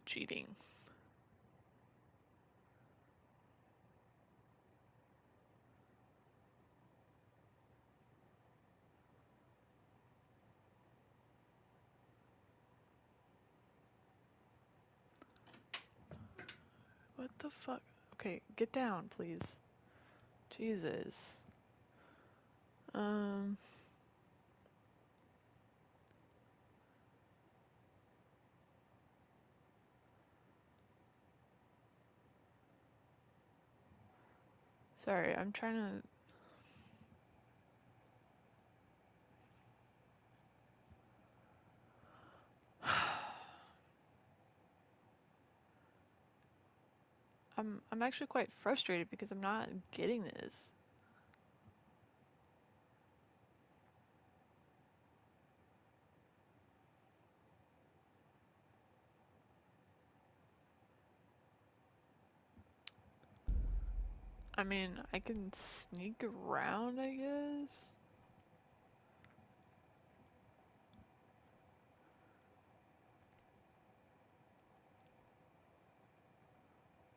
cheating. What the fuck? Okay, get down, please. Jesus. Sorry, I'm trying to... I'm actually quite frustrated because I'm not getting this. I mean, I can sneak around, I guess?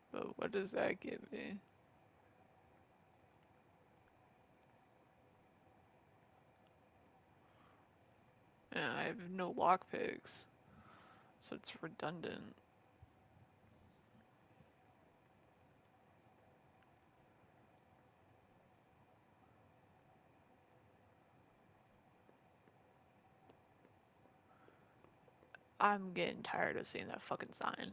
But what does that give me? Yeah, I have no lockpicks, so it's redundant. I'm getting tired of seeing that fucking sign.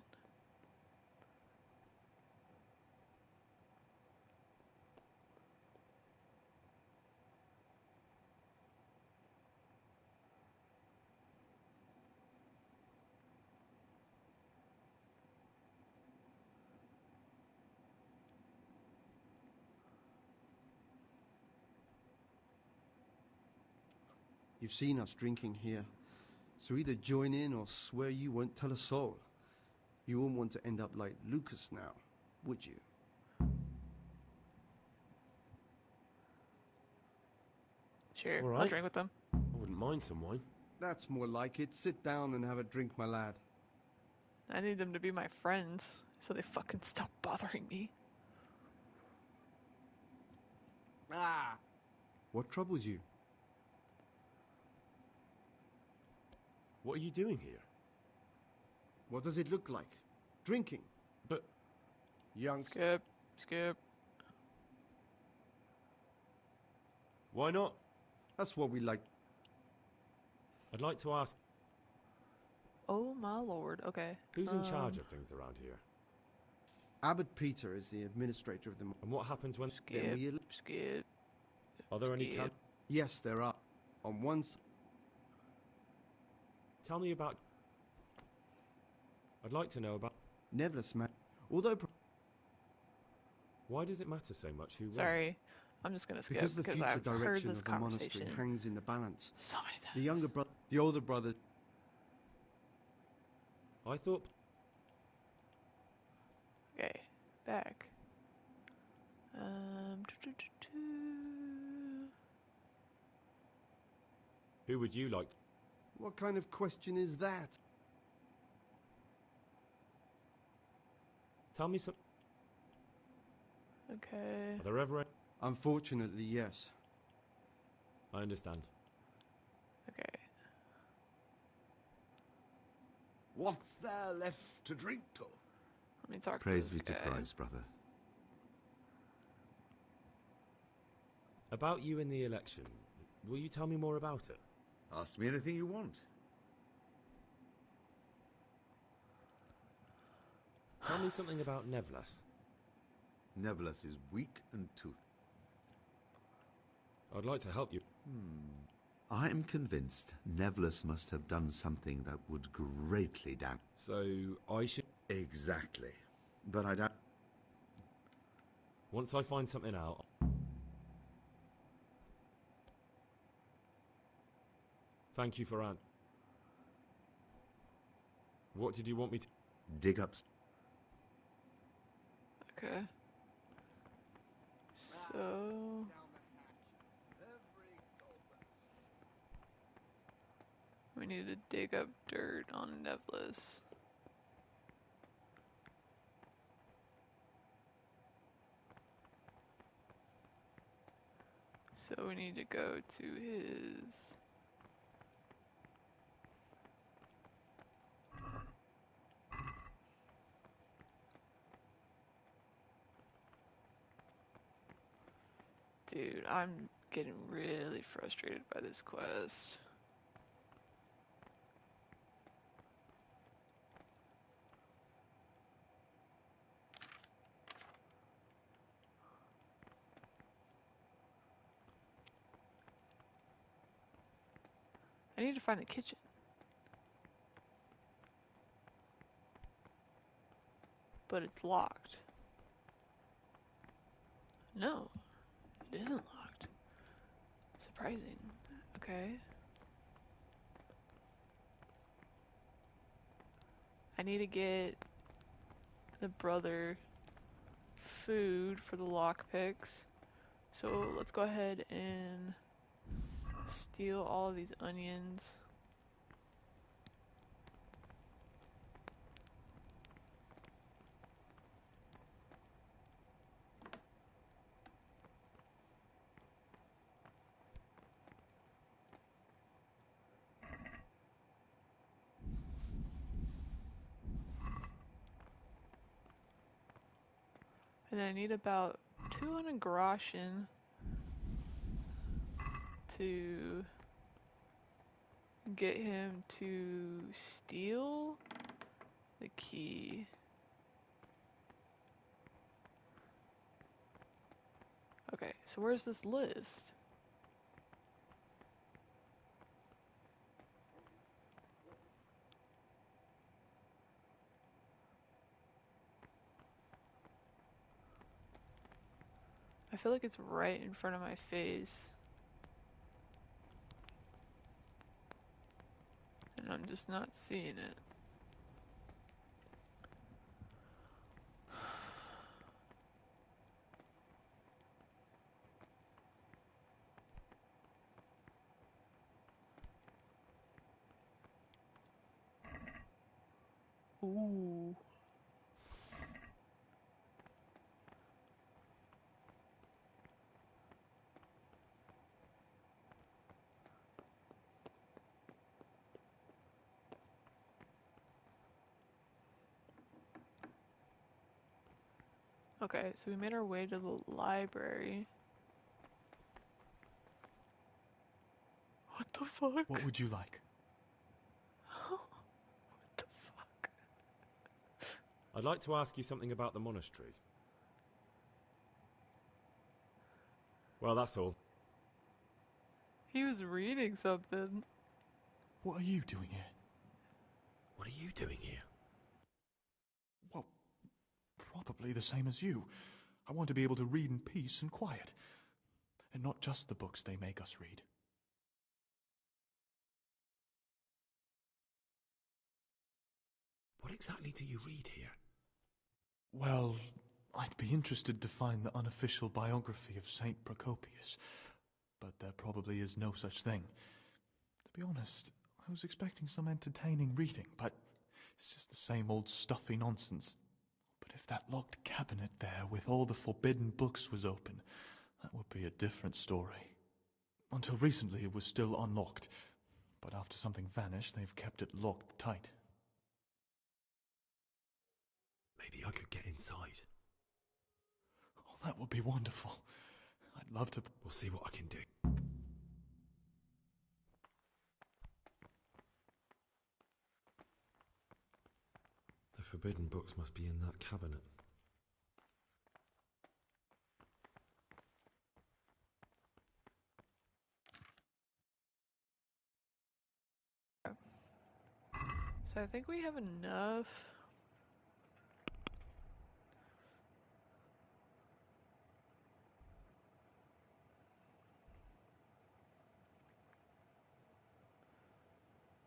You've seen us drinking here, so either join in or swear you won't tell a soul. You wouldn't want to end up like Lucas now, would you? Sure, All I'll right. drink with them. I wouldn't mind some wine. That's more like it. Sit down and have a drink, my lad. I need them to be my friends, so they fucking stop bothering me. Ah! What troubles you? What are you doing here? What does it look like? Drinking. But... Skip. Why not? That's what we like. I'd like to ask... Oh my lord, okay. Who's in charge of things around here? Abbot Peter is the administrator of the... And what happens when... Skip. Are there any... Yes, there are. On one side... Tell me about... I'd like to know about... Nevertheless, man. Although... Why does it matter so much who wins? Sorry, I'm just gonna skip because the because future I've heard direction this of the monastery conversation hangs in the balance. so many times. The younger brother... The older brother... I thought... Okay, back. Who would you like? What kind of question is that? Tell me some... Okay. Are there ever any... Unfortunately, yes. I understand. Okay. What's there left to drink to? Let me talk Praise to be this to guy. Christ, brother. About you in the election. Will you tell me more about it? Ask me anything you want. Tell me something about Nevlas. Nevlas is weak and toothed. I'd like to help you. I am convinced Nevlas must have done something that would greatly damage. So, I should... Exactly. But I don't... Once I find something out... Thank you for What did you want me to... Dig up... Okay. So... We need to dig up dirt on Nevlas. So we need to go to his... Dude, I'm getting really frustrated by this quest. I need to find the kitchen. But it's locked. No, it isn't locked. Surprising. Okay. I need to get the brother food for the lockpicks. So let's go ahead and steal all of these onions. And then I need about 200 groschen to get him to steal the key. Okay, so where's this list? I feel like it's right in front of my face. And I'm just not seeing it. Ooh. Okay, so we made our way to the library. What the fuck? What would you like? I'd like to ask you something about the monastery. Well, that's all. He was reading something. What are you doing here? What are you doing here? Well, probably the same as you. I want to be able to read in peace and quiet. And not just the books they make us read. What exactly do you read here? Well, I'd be interested to find the unofficial biography of Saint Procopius, but there probably is no such thing. To be honest, I was expecting some entertaining reading, but it's just the same old stuffy nonsense. But if that locked cabinet there with all the forbidden books was open, that would be a different story. Until recently it was still unlocked, but after something vanished, they've kept it locked tight. Maybe I could get inside. Oh, that would be wonderful. I'd love to... We'll see what I can do. The forbidden books must be in that cabinet. So I think we have enough.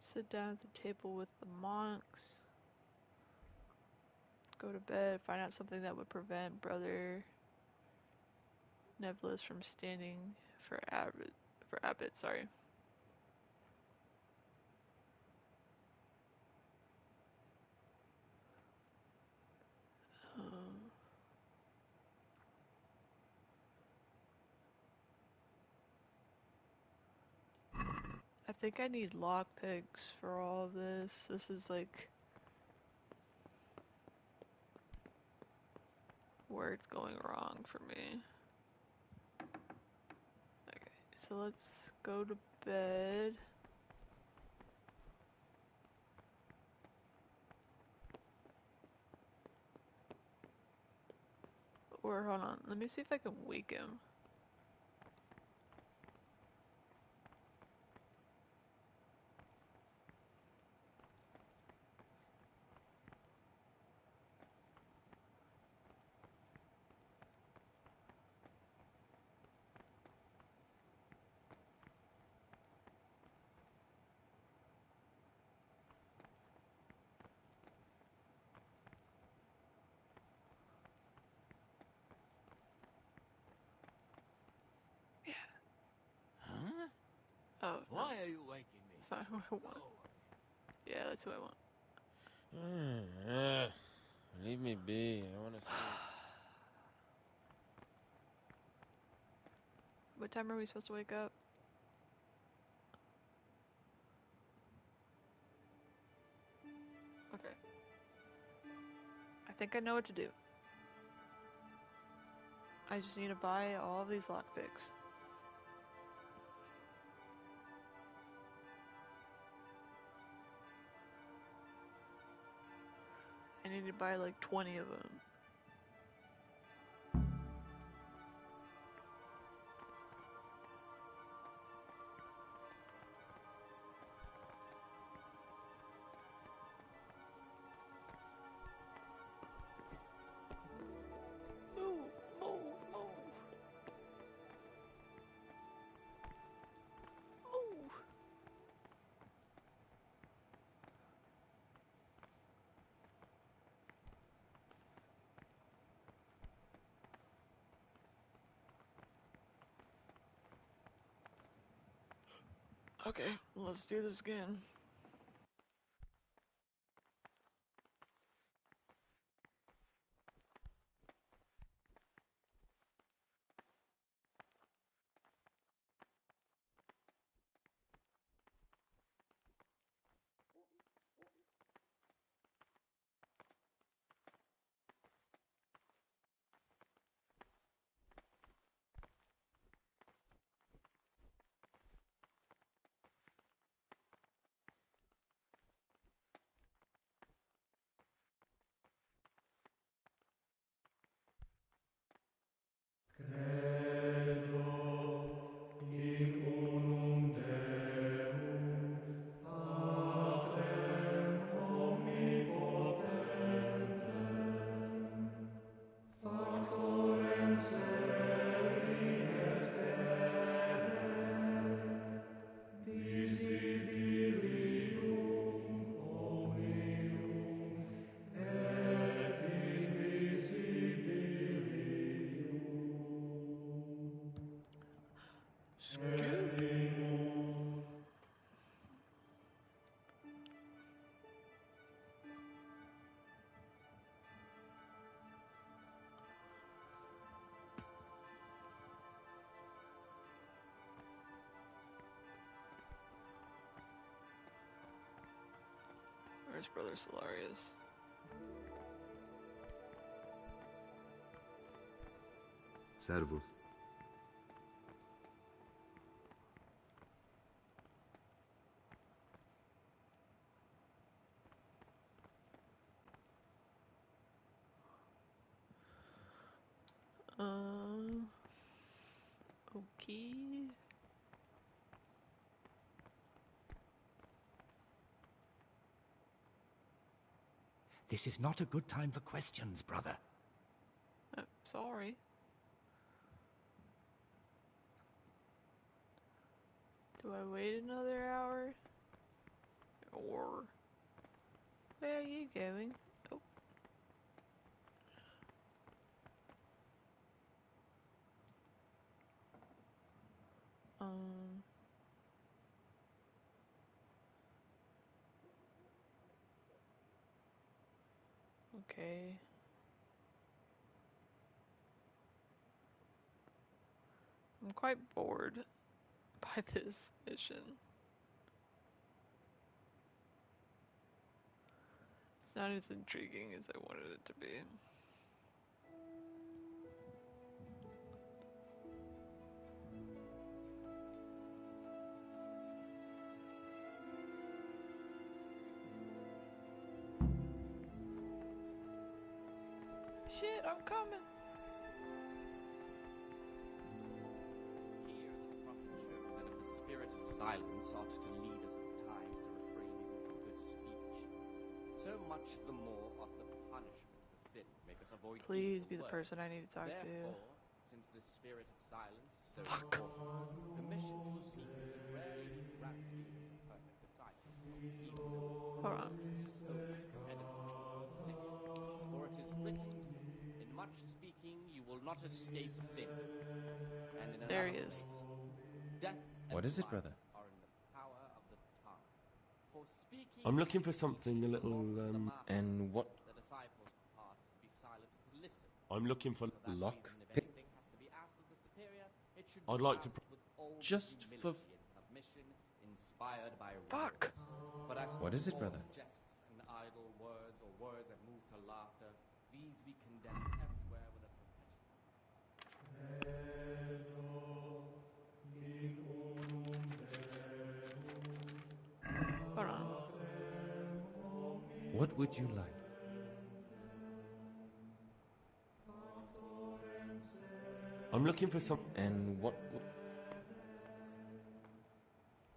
Sit down at the table with the monks. Go to bed, find out something that would prevent Brother Nevelus from standing for Abbot, sorry. I think I need lockpicks for all of this. This is like where it's going wrong for me. So let's go to bed. Or hold on, let me see if I can wake him. Huh? Oh, Why no. are you waking me? That's not who I want. Yeah, that's who I want. Leave me be. I want to sleep. What time are we supposed to wake up? Okay. I think I know what to do. I just need to buy all of these lockpicks. I need to buy like 20 of them. Oh, oh, oh. Oh. Okay, let's do this again. Where's Brother Solarius? Servus. Okay. This is not a good time for questions, brother. Sorry. Do I wait another hour? Or... Where are you going? Oh. Okay. I'm quite bored by this mission. It's not as intriguing as I wanted it to be. Shit, I'm coming. Here the prophet shows that if the spirit of silence ought to lead us at times to refraining from good speech, so much the more ought the punishment for sin make us avoid Please evil be the words. person I need to talk to. Therefore, since the spirit of silence so important, permission to speak can rarely be granted even to perfect disciples, even though Hold on. for it is written, in much speaking you will not escape sin. And in There another he is. place, death and What is it, life brother? are in the power of the tongue. For speaking I'm looking for something a little, And what? the disciples' part is to be silent and to listen. I'm looking for lock. If anything has to be asked of the superior, it should be I'd like to asked with all just for humility and submission, inspired by Fuck. reverence. But as What for is it, false brother? jests and idle words or words that move to laughter, these we condemn everywhere with a Hold on. What would you like? I'm looking for some. And what?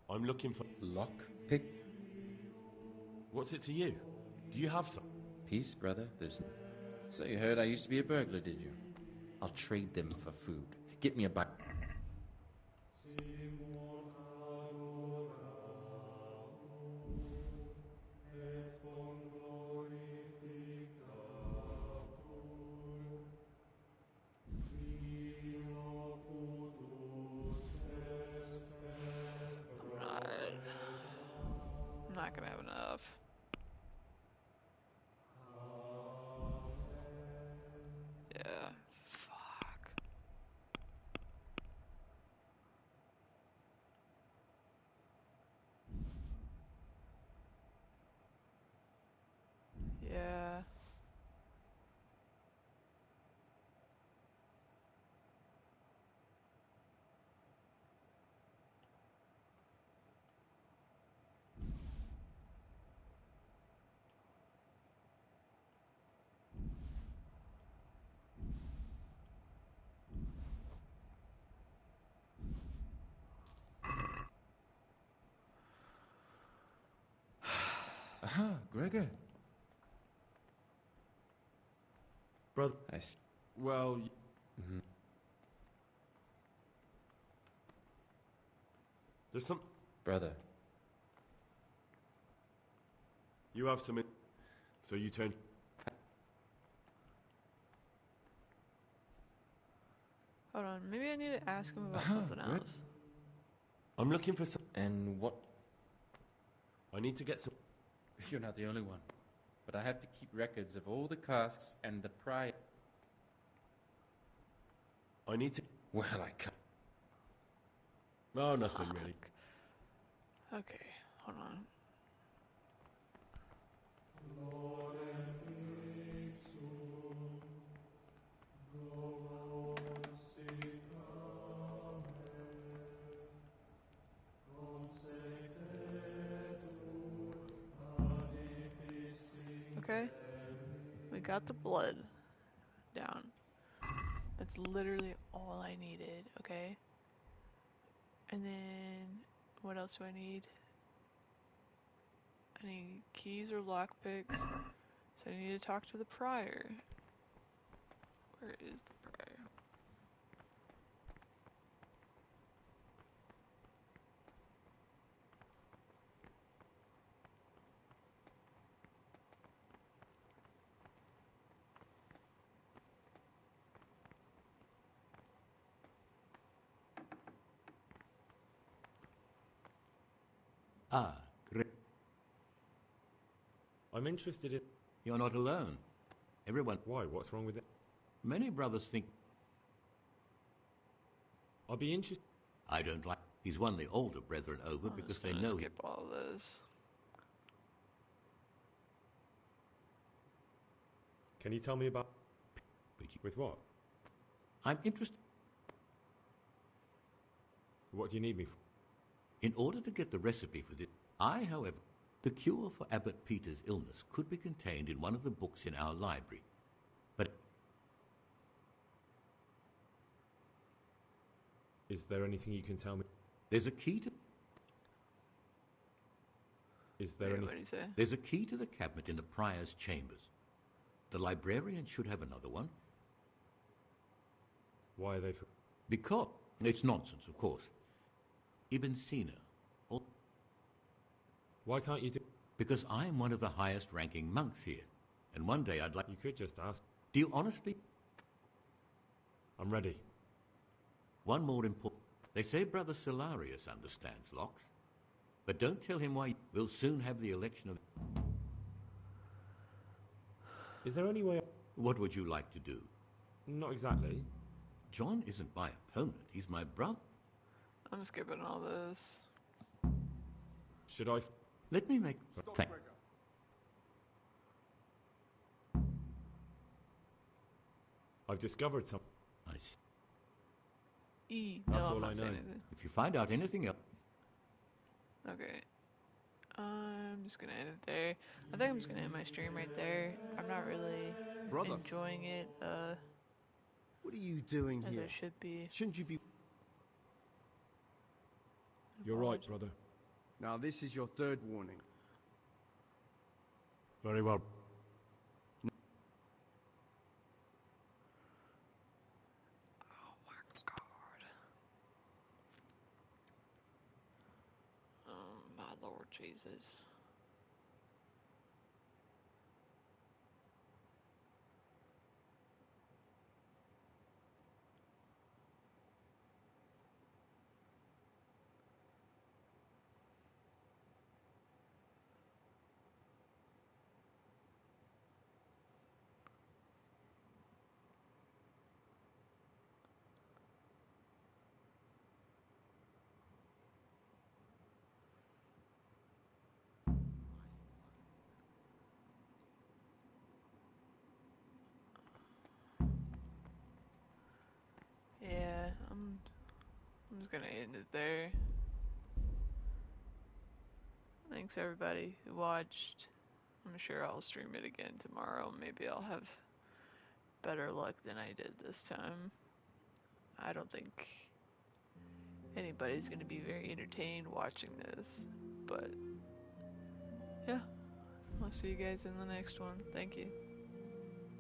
I'm looking for Lock pick. What's it to you? Do you have some? Peace, brother. There's. So you heard I used to be a burglar, did you? I'll trade them for food. Get me a bite. I'm not gonna have enough. Yeah. Fuck. Yeah. Aha, Gregor. Brother. Well. There's some. Brother. You have some. So you turn. Hold on. Maybe I need to ask him about something Greg. else. I'm looking for some. And what? I need to get some. You're not the only one. But I have to keep records of all the casks and the prior. I need to. Well, I can't. No, nothing really. Okay, hold on. Okay, we got the blood down. That's literally all I needed, okay? And then, what else do I need? I need keys or lockpicks. So I need to talk to the prior. Where is the prior? Ah, great. I'm interested in. You're not alone. Everyone. Why? What's wrong with it? Many brothers think. I'll be interested. I don't like. He's won the older brethren over I'm because just they gonna know skip all this. Can you tell me about. With what? I'm interested. What do you need me for? In order to get the recipe for this, however, the cure for Abbot Peter's illness could be contained in one of the books in our library. But Is there anything you can tell me? There's a key to... Is there Wait, what did he say? There's a key to the cabinet in the prior's chambers. The librarian should have another one. Why are they... Because... It's nonsense, of course. Ibn Sina. Why can't you do... Because I'm one of the highest-ranking monks here. And one day I'd like... You could just ask. Do you honestly... I'm ready. One more important... They say Brother Solarius understands locks. But don't tell him why. We'll soon have the election of... Is there any way... What would you like to do? Not exactly. John isn't my opponent. He's my brother. I'm skipping all this. Should I... Let me make... I've discovered something. I see. No, That's I'm all not I know. saying anything. If you find out anything else... Okay. I'm just gonna end it there. I think I'm just gonna end my stream right there. I'm not really enjoying it, What are you doing as here? I should be. Shouldn't you be... You're right, brother. Now, this is your third warning. Very well. Oh my Lord Jesus. Yeah, I'm just gonna end it there. Thanks everybody who watched. I'm sure I'll stream it again tomorrow. Maybe I'll have better luck than I did this time. I don't think anybody's gonna be very entertained watching this, but yeah, I'll see you guys in the next one. Thank you.